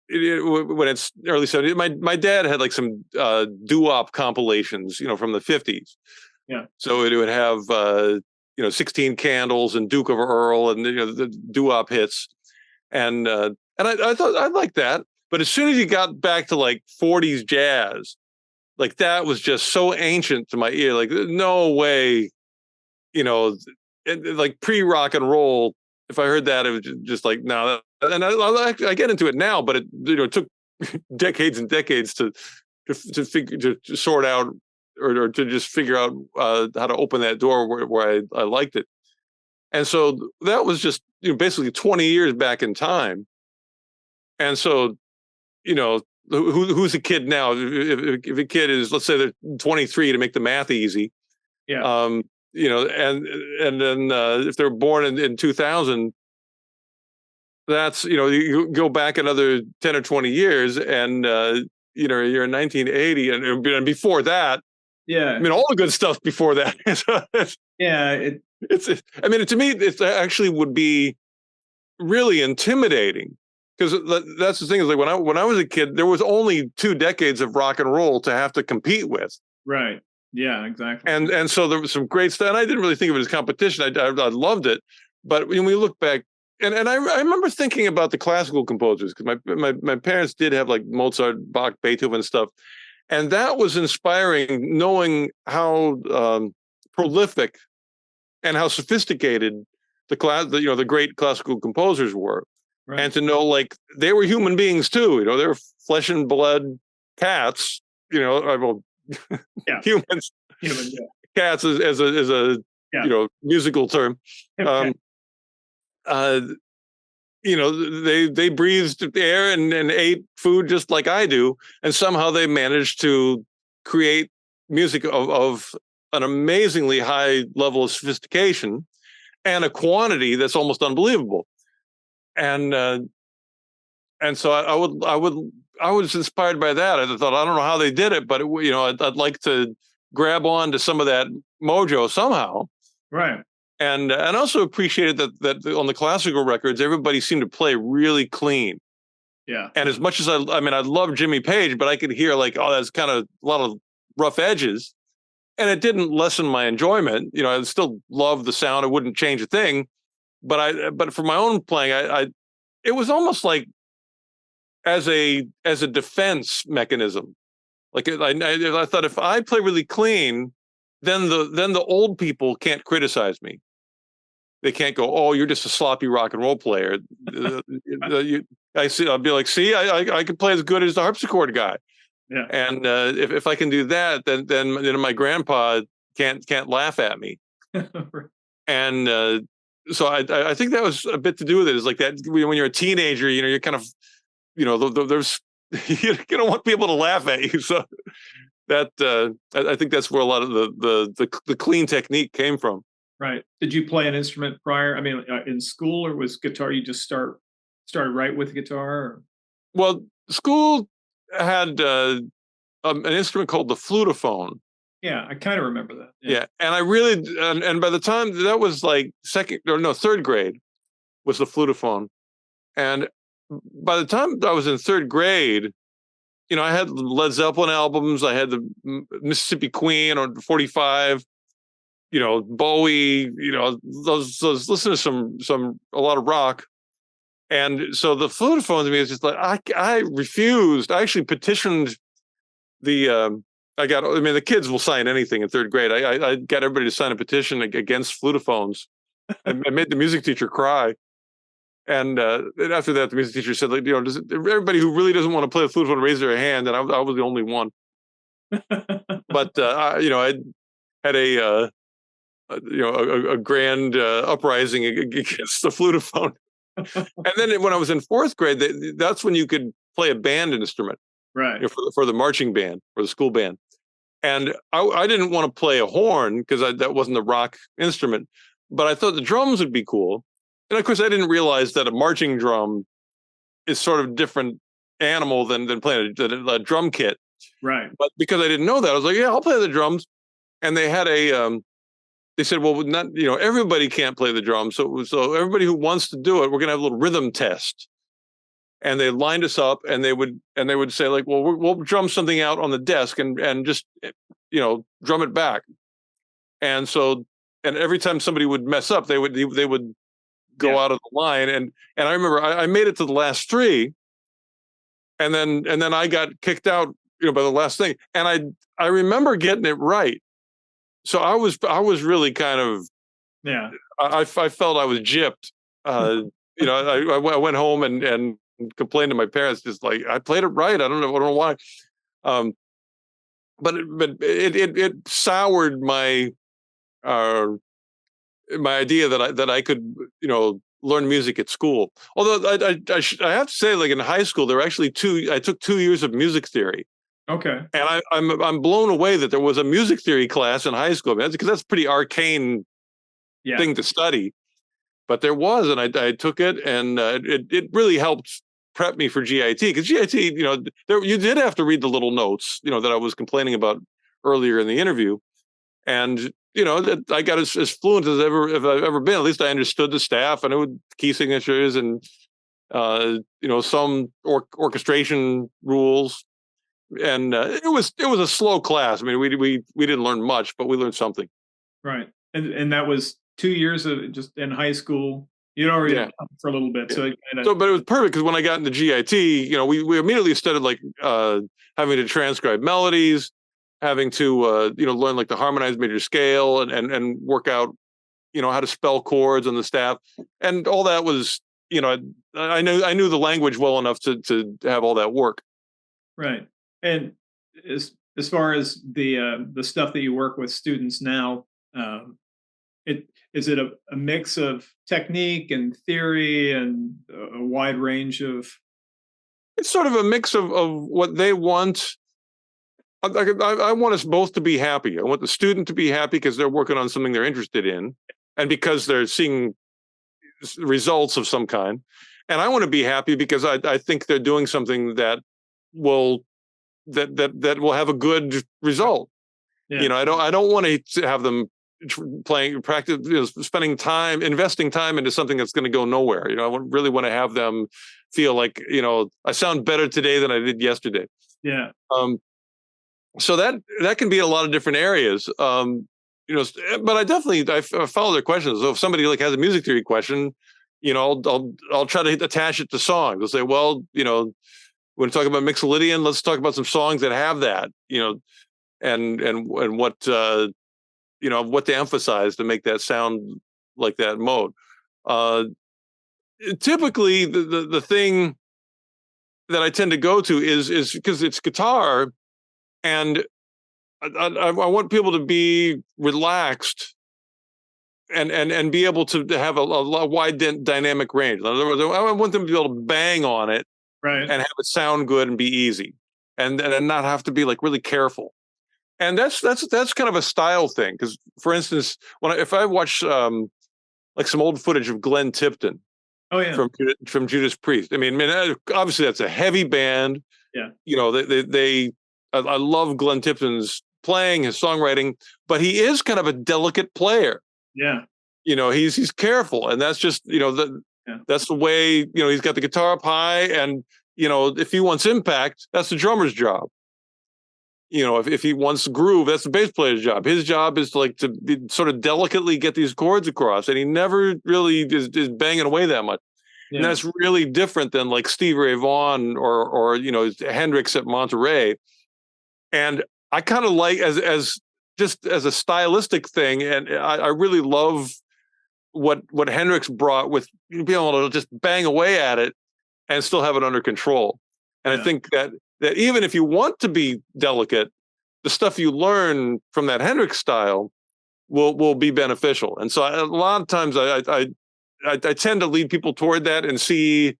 B: when it's early 70s, my dad had like some doo-wop compilations, you know, from the 50s.
A: Yeah.
B: So it would have, you know, 16 Candles and Duke of Earl and, you know, the doo-wop hits. And I thought I liked that. But as soon as you got back to like 40s jazz, like that was just so ancient to my ear. Like no way, you know, like pre-rock and roll. If I heard that, it was just like no. And I get into it now, but it, you know, it took decades and decades to sort out or to just figure out how to open that door where I liked it. And so that was just, you know, basically 20 years back in time. And so, you know, who's a kid now? If a kid is, let's say they're 23 to make the math easy.
A: Yeah.
B: You know, and then if they're born in 2000, that's, you know, you go back another 10 or 20 years and, you know, you're in 1980 and before that.
A: Yeah.
B: I mean, all the good stuff before that.
A: Yeah.
B: I mean, to me, it actually would be really intimidating. Because that's the thing, is like when I was a kid, there was only 2 decades of rock and roll to have to compete with.
A: Right. Yeah, exactly.
B: And so there was some great stuff. And I didn't really think of it as competition. I loved it. But when we look back, and I remember thinking about the classical composers, because my parents did have like Mozart, Bach, Beethoven stuff. And that was inspiring, knowing how prolific and how sophisticated the great classical composers were. Right. And to know, like, they were human beings too. They were flesh and blood cats. Humans.
A: Human, yeah.
B: Cats as a musical term. Okay. They breathed air and ate food just like I do, and somehow they managed to create music of an amazingly high level of sophistication and a quantity that's almost unbelievable. And so I was inspired by that. I thought, I don't know how they did it, but I'd like to grab on to some of that mojo somehow.
A: Right.
B: And also appreciated that on the classical records, everybody seemed to play really clean.
A: Yeah.
B: And as much as I love Jimmy Page, but I could hear like, oh, that's kind of a lot of rough edges. And it didn't lessen my enjoyment. I still love the sound. I wouldn't change a thing. But for my own playing, it was almost like as a defense mechanism. Like I thought, if I play really clean, then the old people can't criticize me. They can't go, oh, you're just a sloppy rock and roll player. I'll be like, see, I can play as good as the harpsichord guy.
A: Yeah.
B: And if I can do that, then my grandpa can't laugh at me. And so I think that was a bit to do with it. Is like that when you're a teenager, you're kind of, there's you don't want people to laugh at you. So that I think that's where a lot of the clean technique came from.
A: Right. Did you play an instrument prior? I mean, in school, or was guitar? You just started right with guitar? Or?
B: Well, school had an instrument called the flutophone.
A: Yeah, I kind of remember that.
B: Yeah, and I really and by the time that was like third grade was the flutophone, and by the time I was in third grade, I had Led Zeppelin albums, I had the Mississippi Queen on 45, Bowie, those listen to a lot of rock. And so the flutophone to me is just like, I refused. I actually petitioned the kids will sign anything in third grade. I got everybody to sign a petition against flutophones. I made the music teacher cry. And after that, the music teacher said, like, does everybody who really doesn't want to play the flutophone raise their hand? And I was the only one. But I had a grand uprising against the flutophone. And then when I was in fourth grade, that's when you could play a band instrument,
A: right?
B: For the marching band or the school band. And I didn't want to play a horn because that wasn't a rock instrument, but I thought the drums would be cool. And of course, I didn't realize that a marching drum is sort of different animal than playing a drum kit.
A: Right.
B: But because I didn't know that, I was like, yeah, I'll play the drums. And they had they said, well, not, everybody can't play the drums. So everybody who wants to do it, we're going to have a little rhythm test. And they lined us up, and they would say, like, well, we'll drum something out on the desk and just, drum it back. And so, and every time somebody would mess up, they would go out of the line. And I remember I made it to the last three, and then I got kicked out, by the last thing. And I remember getting it right. So I was really kind of, I felt I was gypped. I went home and complained to my parents, just like, I played it right. I don't know why. But it soured my idea that I could, learn music at school. Although I have to say, like, in high school, there were actually I took 2 years of music theory.
A: Okay.
B: And I'm blown away that there was a music theory class in high school, because that's a pretty arcane thing to study. But there was, and I took it, and it really helped prep me for GIT, because GIT, you did have to read the little notes, that I was complaining about earlier in the interview. And, I got as fluent as I've ever been. At least I understood the staff, and it would key signatures and, some orchestration rules. And it was a slow class. I mean, we didn't learn much, but we learned something.
A: Right. And that was 2 years of just in high school. You'd already for a little bit. Yeah.
B: But it was perfect, because when I got into GIT, we immediately started, like, having to transcribe melodies. having to learn like the harmonized major scale and work out how to spell chords on the staff, and all that was I knew the language well enough to have all that work.
A: Right. And as far as the stuff that you work with students now, um, is it a mix of technique and theory and a wide range of?
B: It's sort of a mix of what they want. I want us both to be happy. I want the student to be happy because they're working on something they're interested in, and because they're seeing results of some kind. And I want to be happy because I think they're doing something that will that will have a good result.
A: Yeah.
B: I don't want to have them playing practice, spending time, investing time into something that's going to go nowhere. I really want to have them feel like I sound better today than I did yesterday.
A: Yeah.
B: So that can be in a lot of different areas. But I follow their questions. So if somebody like has a music theory question, I'll try to attach it to songs. They'll say, well, when talking about Mixolydian, let's talk about some songs that have that, and what what to emphasize to make that sound like that mode. Typically, the thing that I tend to go to is because it's guitar, and I want people to be relaxed and be able to have a wide dynamic range. In other words, I want them to be able to bang on it,
A: Right.
B: and have it sound good and be easy, and not have to be like really careful. And that's kind of a style thing. Because, for instance, if I watch like some old footage of Glenn Tipton,
A: Oh yeah.
B: from Judas Priest, I mean, obviously that's a heavy band.
A: Yeah.
B: I love Glenn Tipton's playing, his songwriting, but he is kind of a delicate player.
A: Yeah.
B: He's careful, and that's just that's the way. He's got the guitar up high, and if he wants impact, that's the drummer's job. If he wants groove, that's the bass player's job. His job is to sort of delicately get these chords across, and he never really is banging away that much. Yeah. And that's really different than like Stevie Ray Vaughan or Hendrix at Monterey. And I kind of like as just as a stylistic thing, and I really love what Hendrix brought with being able to just bang away at it and still have it under control. And yeah. I think that even if you want to be delicate, the stuff you learn from that Hendrix style will be beneficial. And so a lot of times I tend to lead people toward that and see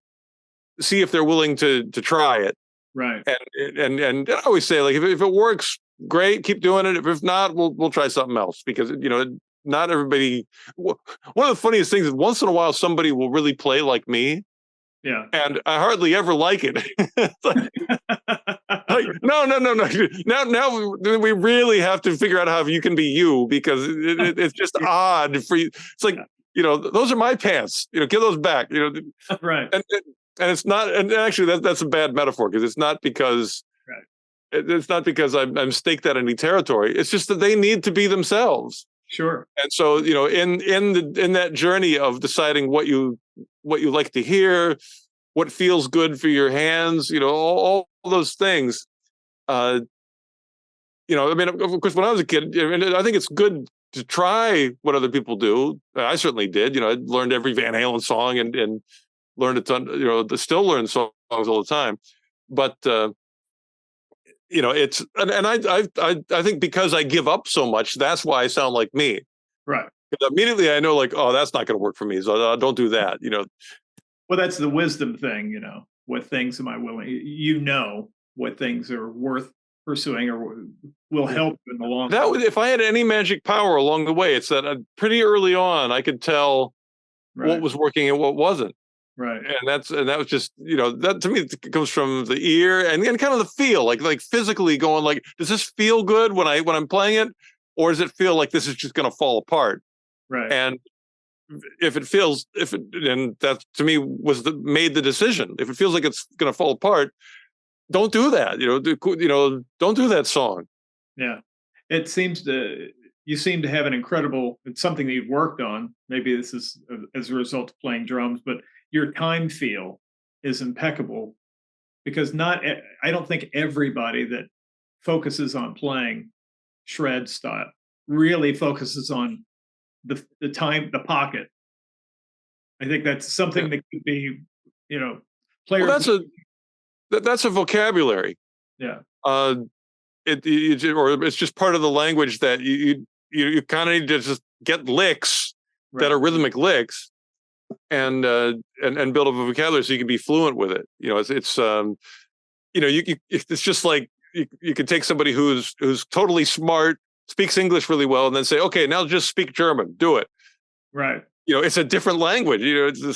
B: if they're willing to try it.
A: Right.
B: And I always say, like, if it works, great, keep doing it. If not, we'll try something else, because not everybody. One of the funniest things is once in a while somebody will really play like me.
A: Yeah.
B: And I hardly ever like it. No. Now we really have to figure out how you can be you, because it's just odd for you. It's like, those are my pants. Give those back.
A: Right.
B: And it's not. And actually, that's a bad metaphor, because it's not because. Right. It's not because I'm staked out any territory. It's just that they need to be themselves.
A: Sure.
B: And so, in that journey of deciding what you like to hear, what feels good for your hands, all those things. I mean, of course, when I was a kid, I think it's good to try what other people do. I certainly did. I learned every Van Halen song and learned a ton. Still learn songs all the time. But it's and I think because I give up so much, that's why I sound like me.
A: Right.
B: Because immediately I know, like, oh, that's not going to work for me, so don't do that.
A: Well, that's the wisdom thing. What things am I willing? What things are worth pursuing or will help in the long run.
B: If I had any magic power along the way, it's that pretty early on I could tell what was working and what wasn't.
A: Right.
B: And that was just, that to me it comes from the ear and kind of the feel, like physically going, like, does this feel good when I'm playing it, or does it feel like this is just going to fall apart?
A: Right.
B: And and that to me made the decision. If it feels like it's going to fall apart, don't do that. Don't do that song.
A: Yeah. You seem to have it's something that you've worked on. Maybe this is as a result of playing drums, but your time feel is impeccable, because I don't think everybody that focuses on playing shred style, really focuses on the time, the pocket. I think that's
B: Yeah.
A: something that could be, you know,
B: Well,
A: players.
B: that's a vocabulary.
A: Yeah,
B: Uh, or it's just part of the language that you kind of need to just get licks that
A: right,
B: are rhythmic licks, and build up a vocabulary so you can be fluent with it. It's just like you can take somebody who's totally smart, speaks English really well, and then say, okay, now just speak German, do it.
A: right,
B: It's a different language.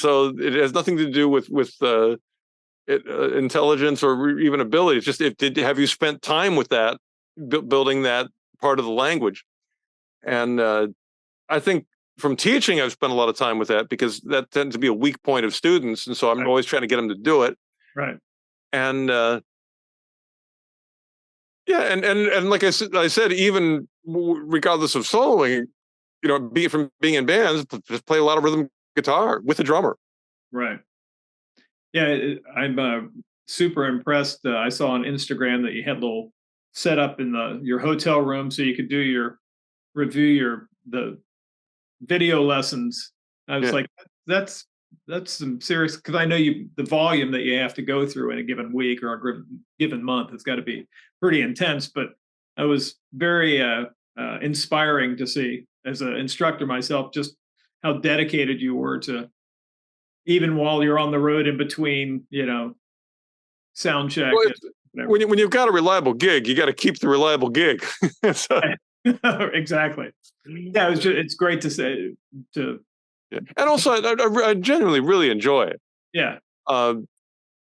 B: So it has nothing to do with intelligence or even ability. It's just have you spent time with that, building that part of the language? And I think from teaching, I've spent a lot of time with that because that tends to be a weak point of students, and so I'm
A: right,
B: always trying to get them to do it.
A: right,
B: And yeah, and like I said, even regardless of soloing, from being in bands, just play a lot of rhythm guitar with a drummer.
A: right. Yeah, I'm super impressed. I saw on Instagram that you had a little setup in your hotel room so you could do your review the video lessons. I was
B: Yeah.
A: like, that's some serious, because I know the volume that you have to go through in a given week or a given month. It's got to be pretty intense. But I was very inspiring to see as an instructor myself just how dedicated you were to, even while you're on the road in between, sound check.
B: Well,
A: And whatever.
B: when you've got a reliable gig, you got to keep the reliable gig. So,
A: Exactly. Yeah, it's great to say to
B: yeah. And also, I genuinely really enjoy it.
A: yeah,
B: Um,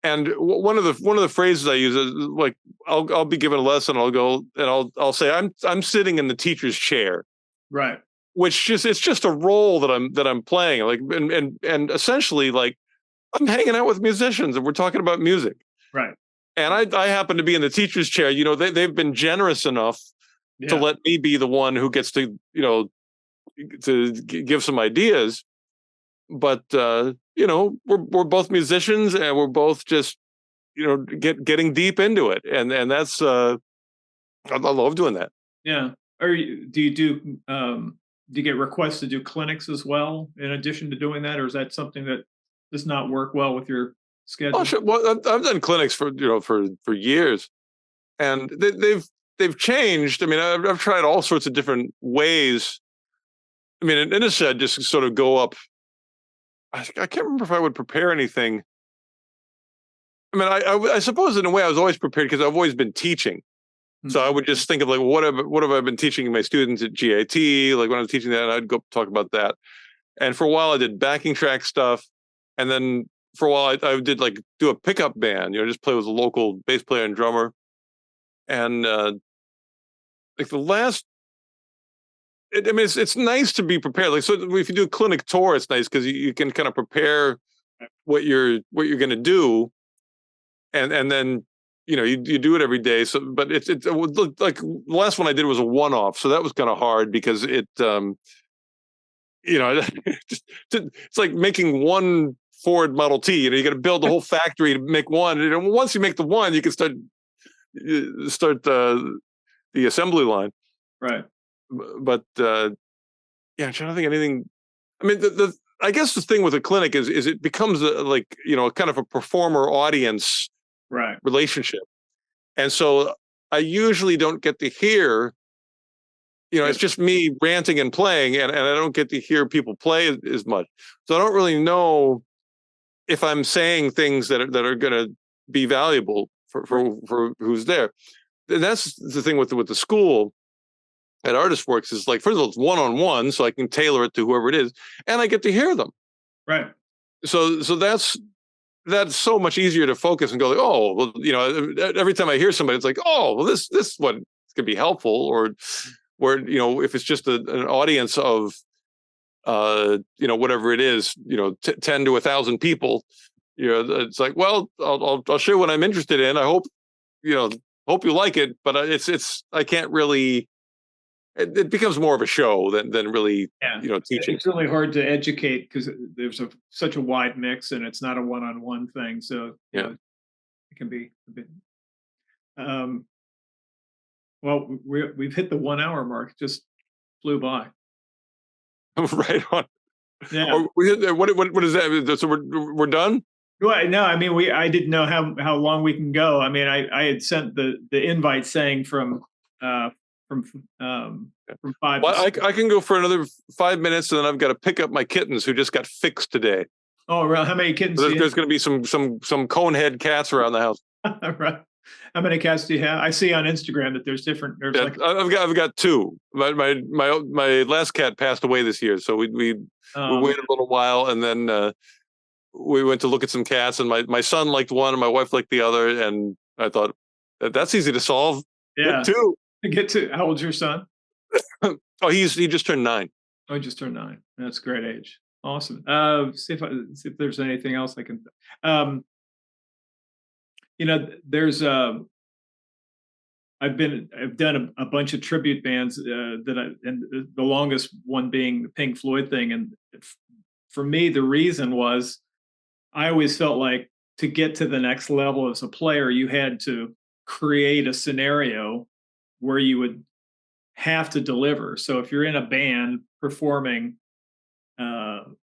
B: and one of the phrases I use is like, I'll be given a lesson, I'll go and I'll say I'm sitting in the teacher's chair,
A: right,
B: which it's just a role that I'm playing, like, and essentially, like, I'm hanging out with musicians and we're talking about music,
A: right,
B: and I happen to be in the teacher's chair. They've been generous enough to
A: yeah,
B: let me be the one who gets to give some ideas. But we're both musicians and we're both just getting deep into it, and that's I love doing that.
A: yeah. Do you get requests to do clinics as well in addition to doing that, or is that something that does not work well with your
B: Oh,
A: schedule?
B: sure. Well, I've done clinics for years, and they've changed. I mean, I've tried all sorts of different ways. I mean, in a sense, just sort of go up. I can't remember if I would prepare anything. I mean, I suppose in a way I was always prepared because I've always been teaching. So I
A: Mhm.
B: would just think of like, what have I been teaching my students at GAT? Like when I was teaching that, I'd go talk about that. And for a while, I did backing track stuff, and then for a while, I did like do a pickup band. Just play with a local bass player and drummer. And like the last, I mean, it's nice to be prepared. Like, so if you do a clinic tour, it's nice because you can kind of prepare what you're going to do, and then you do it every day. So, but it like the last one I did was a one off, so that was kind of hard because it's like making one Ford Model T. You got to build the whole factory to make one. Once you make the one, you can start the assembly line.
A: Right,
B: But yeah, I'm trying to think of anything. I mean, I guess the thing with a clinic is it becomes kind of a performer audience
A: right,
B: relationship. And so I usually don't get to hear,
A: yeah,
B: it's just me ranting and playing, and I don't get to hear people play as much. So I don't really know if I'm saying things that are going to be valuable for who's there. And that's the thing with the school at Artist Works is like, first of all, it's one-on-one, so I can tailor it to whoever it is, and I get to hear them.
A: right,
B: So that's so much easier to focus and go like, oh, well, every time I hear somebody, it's like, oh, well, this one could be helpful, or where if it's just an audience of whatever it is, 10 to 1,000 people, it's like, well, I'll show what I'm interested in. I hope hope you like it, but it's I can't really. It becomes more of a show than really
A: yeah.
B: teaching.
A: It's really hard to educate because there's such a wide mix, and it's not a one-on-one thing. So
B: Yeah.
A: it can be a bit. Um, Well, we've hit the 1 hour mark. It just flew by.
B: Right on.
A: Yeah.
B: Oh, what is that? So we're done?
A: Well, no, I mean, I didn't know how long we can go. I mean, I had sent the invite saying uh from from 5 to
B: Well,
A: 6.
B: I can go for another 5 minutes, and then I've got to pick up my kittens who just got fixed today.
A: Oh, right. How many kittens do you
B: There's going to be some conehead cats around the house.
A: have? Right. How many cats do you have? I see on Instagram that there's
B: Yeah,
A: like,
B: I've got two. My last cat passed away this year, so we waited a little while, and then we went to look at some cats, and my son liked one, and my wife liked the other, and I thought that's easy to solve.
A: yeah.
B: Get two.
A: Get to How old's your son?
B: Oh, he just turned 9.
A: Oh, he just turned 9. That's a great age. Awesome. See if there's anything else I can. Um, there's I've done a bunch of tribute bands and the longest one being the Pink Floyd thing. And for me, the reason was I always felt like to get to the next level as a player, you had to create a scenario where you would have to deliver. So if you're in a band performing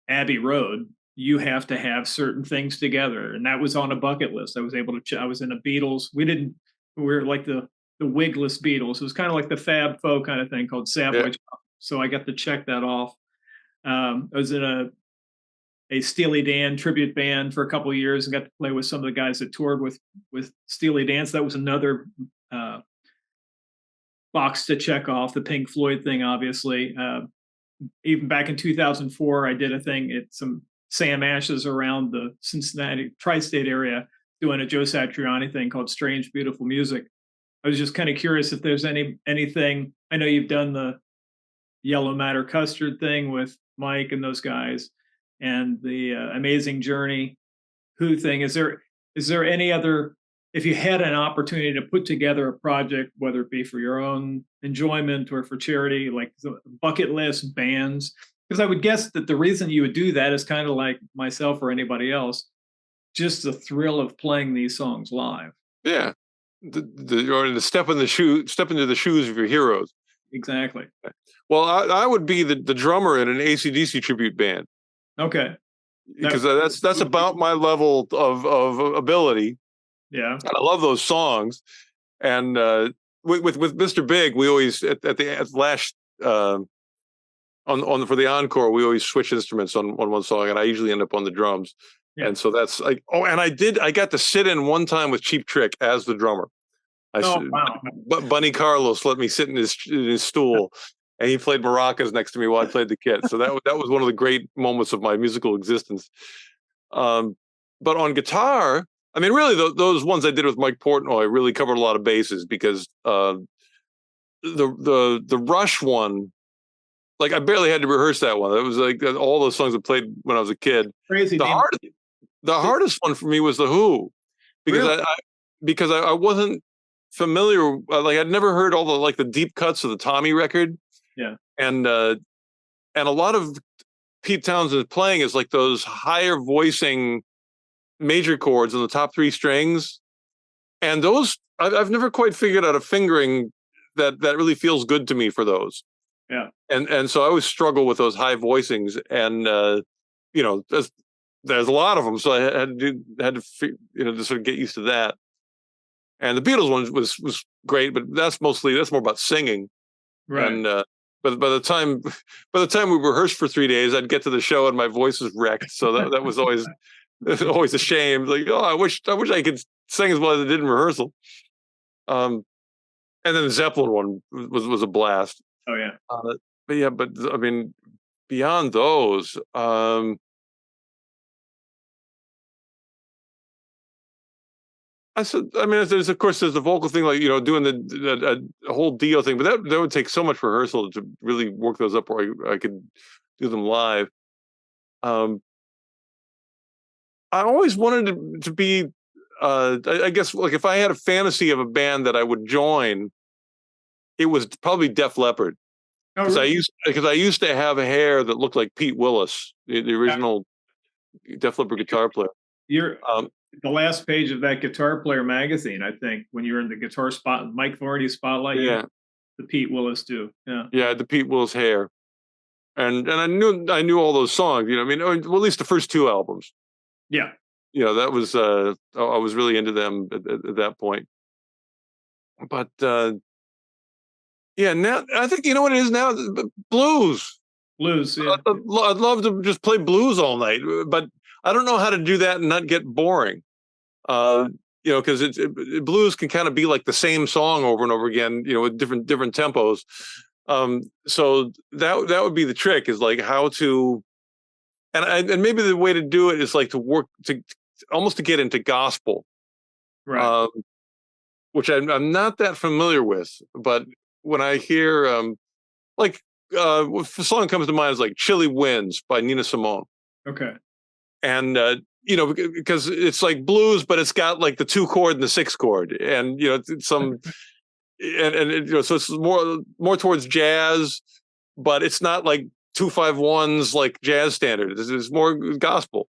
A: Abbey Road, you have to have certain things together, and that was on a bucket list. I was able to. I was in a Beatles. We were like the wigless Beatles. It was kind of like the Fab Four kind of thing called Savoy.
B: Yeah.
A: So I got to check that off. I was in a Steely Dan tribute band for a couple of years and got to play with some of the guys that toured with Steely Dan. So that was another box to check off. The Pink Floyd thing, obviously. Even back in 2004, I did a thing at some Sam Ashes around the Cincinnati tri-state area doing a Joe Satriani thing called Strange Beautiful Music. I was just kind of curious if there's anything. I know you've done the Yellow Matter Custard thing with Mike and those guys, and the Amazing Journey Who thing. Is there any other, if you had an opportunity to put together a project, whether it be for your own enjoyment or for charity, like the bucket list bands? Because I would guess that the reason you would do that is kind of like myself or anybody else, just the thrill of playing these songs live.
B: Yeah, or step into the shoes of your heroes.
A: Exactly.
B: Well, I would be the drummer in an AC/DC tribute band.
A: Okay.
B: Because that's about my level of ability.
A: Yeah.
B: And I love those songs. And with Mr. Big, we always at last on for the encore, we always switch instruments on one song, and I usually end up on the drums. Yeah. And so that's like, and I got to sit in one time with Cheap Trick as the drummer.
A: Wow.
B: Bunny Carlos let me sit in his stool, and he played maracas next to me while I played the kit. So that was one of the great moments of my musical existence. But on guitar, I mean, really, those ones I did with Mike Portnoy really covered a lot of bases, because the Rush one, like I barely had to rehearse that one. It was like all those songs I played when I was a kid.
A: Crazy.
B: The hardest one for me was the Who, because really? I wasn't familiar. Like I'd never heard all the deep cuts of the Tommy record.
A: Yeah,
B: and a lot of Pete Townshend's playing is like those higher voicing major chords on the top 3 strings, and those I've never quite figured out a fingering that really feels good to me for those.
A: Yeah,
B: and so I always struggle with those high voicings, and there's a lot of them, so I had to to sort of get used to that. And the Beatles one was great, but that's more about singing,
A: right?
B: And but by the time we rehearsed for 3 days, I'd get to the show and my voice was wrecked. So that was always a shame. Like, oh, I wish I could sing as well as I did in rehearsal. And then the Zeppelin one was a blast.
A: Oh yeah.
B: But I mean, beyond those, there's the vocal thing, like, doing the whole Dio thing, but that would take so much rehearsal to really work those up where I could do them live. I always wanted to be, I guess, like if I had a fantasy of a band that I would join, it was probably Def Leppard. Because I used to have hair that looked like Pete Willis, the original Def Leppard guitar player.
A: the last page of that Guitar Player magazine, I think, when you're in the guitar spot, Mike Vardy spotlight,
B: Yeah,
A: the Pete Willis too. Yeah.
B: yeah, the Pete Wills hair, and I knew all those songs. You know, I mean, well, at least the first two albums.
A: Yeah.
B: You know, that was I was really into them at that point. But yeah, now I think you know what it is now, blues.
A: Blues. Yeah.
B: I'd love to just play blues all night, but I don't know how to do that and not get boring. Uh, you know, because blues can kind of be like the same song over and over again, you know, with different tempos. So that would be the trick, is like how to, and maybe the way to do it is like to work to almost to get into gospel,
A: Right.
B: which I'm not that familiar with. But when I hear like the song comes to mind is like "Chilly Winds" by Nina Simone,
A: Okay.
B: and you know, because it's like blues, but it's got like the 2 chord and the 6 chord, and you know, some, and you know, so it's more towards jazz, but it's not like 2-5-1s like jazz standard. It's more gospel,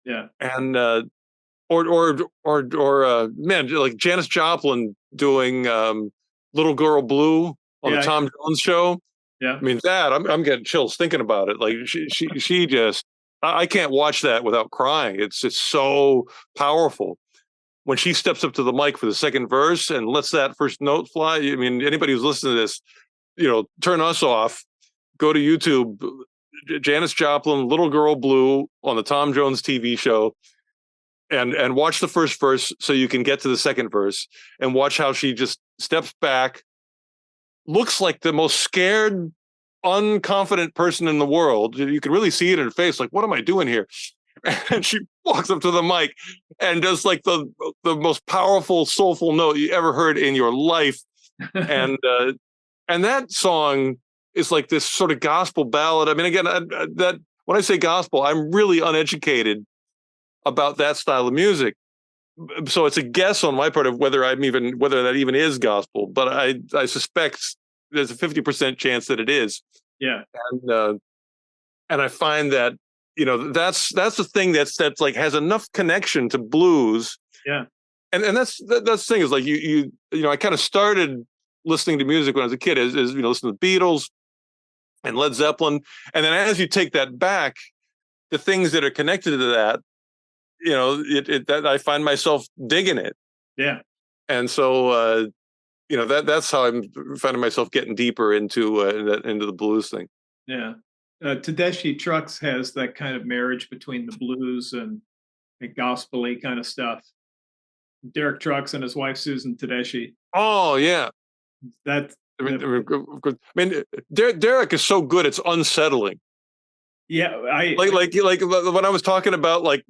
A: Yeah.
B: and man, like Janice Joplin doing "Little Girl Blue" on the
A: Yeah.
B: Tom Jones show.
A: Yeah.
B: I mean, that I'm getting chills thinking about it. Like she just, I can't watch that without crying. It's so powerful when she steps up to the mic for the second verse and lets that first note fly. I mean, anybody who's listening to this, you know, turn us off, go to YouTube, Janice Joplin, "Little Girl Blue" on the Tom Jones TV show, and watch the first verse so you can get to the second verse, and watch how she just steps back, looks like the most scared, unconfident person in the world. You can really see it in her face, like, what am I doing here? And she walks up to the mic and does like the most powerful, soulful note you ever heard in your life. And that song is like this sort of gospel ballad. I mean, again, that when I say gospel, I'm really uneducated about that style of music, so it's a guess on my part of whether that even is gospel. But I suspect there's a 50% chance that it is.
A: Yeah.
B: And I find that, you know, that's the thing that's like has enough connection to blues.
A: Yeah.
B: And that's the thing, is like you know, I kind of started listening to music when I was a kid, as you know, listening to the Beatles and Led Zeppelin, and then as you take that back, the things that are connected to that, you know, that I find myself digging it.
A: Yeah.
B: And so you know, that's how I'm finding myself getting deeper into the blues thing.
A: Yeah. Tedeschi Trucks has that kind of marriage between the blues and gospel-y kind of stuff. Derek Trucks and his wife Susan Tedeschi.
B: Oh yeah.
A: That
B: I mean, Derek is so good, it's unsettling.
A: yeah,
B: Like when I was talking about like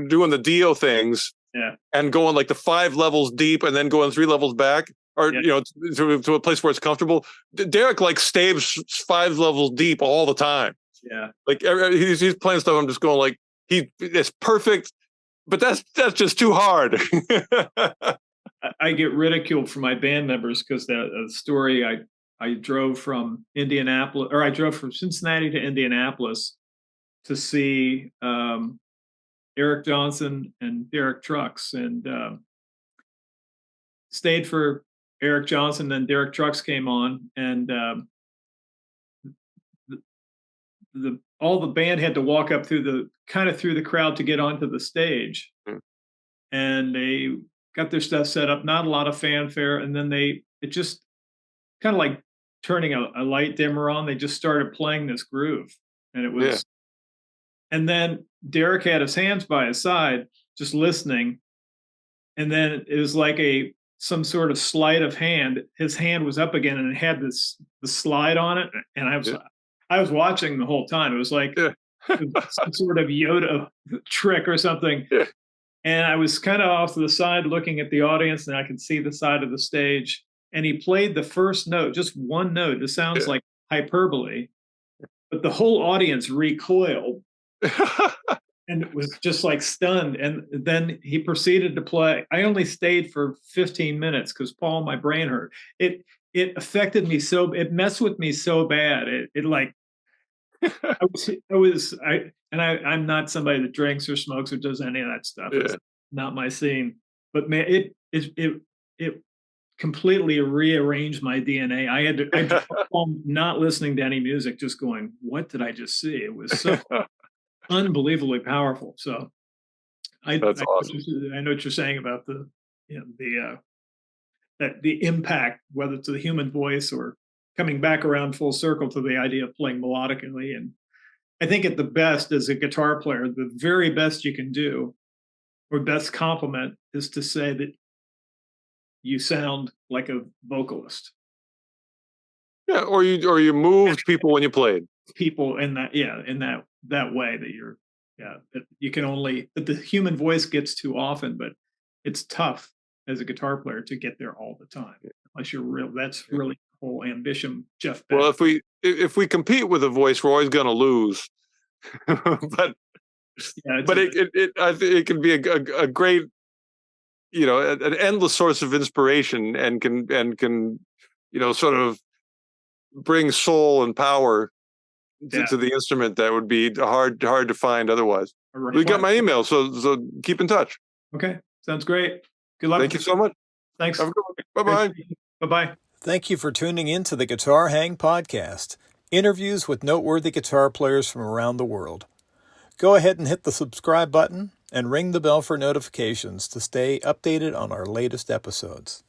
B: doing the Dio things,
A: yeah,
B: and going like the 5 levels deep and then going 3 levels back, or
A: yeah.
B: you know, to a place where it's comfortable. Derek like staves 5 levels deep all the time.
A: Yeah.
B: Like he's playing stuff, I'm just going like, it's perfect, but that's just too hard.
A: I get ridiculed from my band members because the story I drove from Indianapolis, or I drove from Cincinnati to Indianapolis to see Eric Johnson and Derek Trucks, and stayed for Eric Johnson. Then Derek Trucks came on, and all the band had to walk up through the crowd to get onto the stage, and they got their stuff set up. Not a lot of fanfare, and then it just kind of like turning a light dimmer on. They just started playing this groove, and it was.
B: Yeah.
A: And then Derek had his hands by his side, just listening. And then it was like some sort of sleight of hand. His hand was up again, and it had the slide on it. And I was watching the whole time. It was like some sort of Yoda trick or something.
B: Yeah.
A: And I was kind of off to the side looking at the audience, and I could see the side of the stage. And he played the first note, just one note. It sounds like hyperbole, but the whole audience recoiled. And it was just like stunned. And then he proceeded to play. I only stayed for 15 minutes because Paul, my brain hurt. It affected me it messed with me so bad. It like I'm not somebody that drinks or smokes or does any of that stuff.
B: Yeah.
A: not my scene. But man, it completely rearranged my DNA. I drove home not listening to any music, just going, "What did I just see?" It was so unbelievably powerful. So
B: That's awesome.
A: I know what you're saying about the that the impact, whether it's the human voice or coming back around full circle to the idea of playing melodically. And I think at the best, as a guitar player, the very best you can do, or best compliment, is to say that you sound like a vocalist.
B: Yeah, or you moved people when you played.
A: People in that, in that way that you're, that you can only, that the human voice gets too often, but it's tough as a guitar player to get there all the time, unless you're real. That's really the whole ambition, Jeff Beck.
B: Well, if we compete with a voice, we're always going to lose. but I think it can be a great, an endless source of inspiration, and can sort of bring soul and power to the instrument that would be hard to find otherwise. We got my email, so keep in touch.
A: Okay, sounds great. Good luck.
B: Thank you so much.
A: Thanks.
B: Have a good one. Bye-bye.
A: Bye-bye.
C: Thank you for tuning in to the Guitar Hang Podcast, interviews with noteworthy guitar players from around the world. Go ahead and hit the subscribe button and ring the bell for notifications to stay updated on our latest episodes.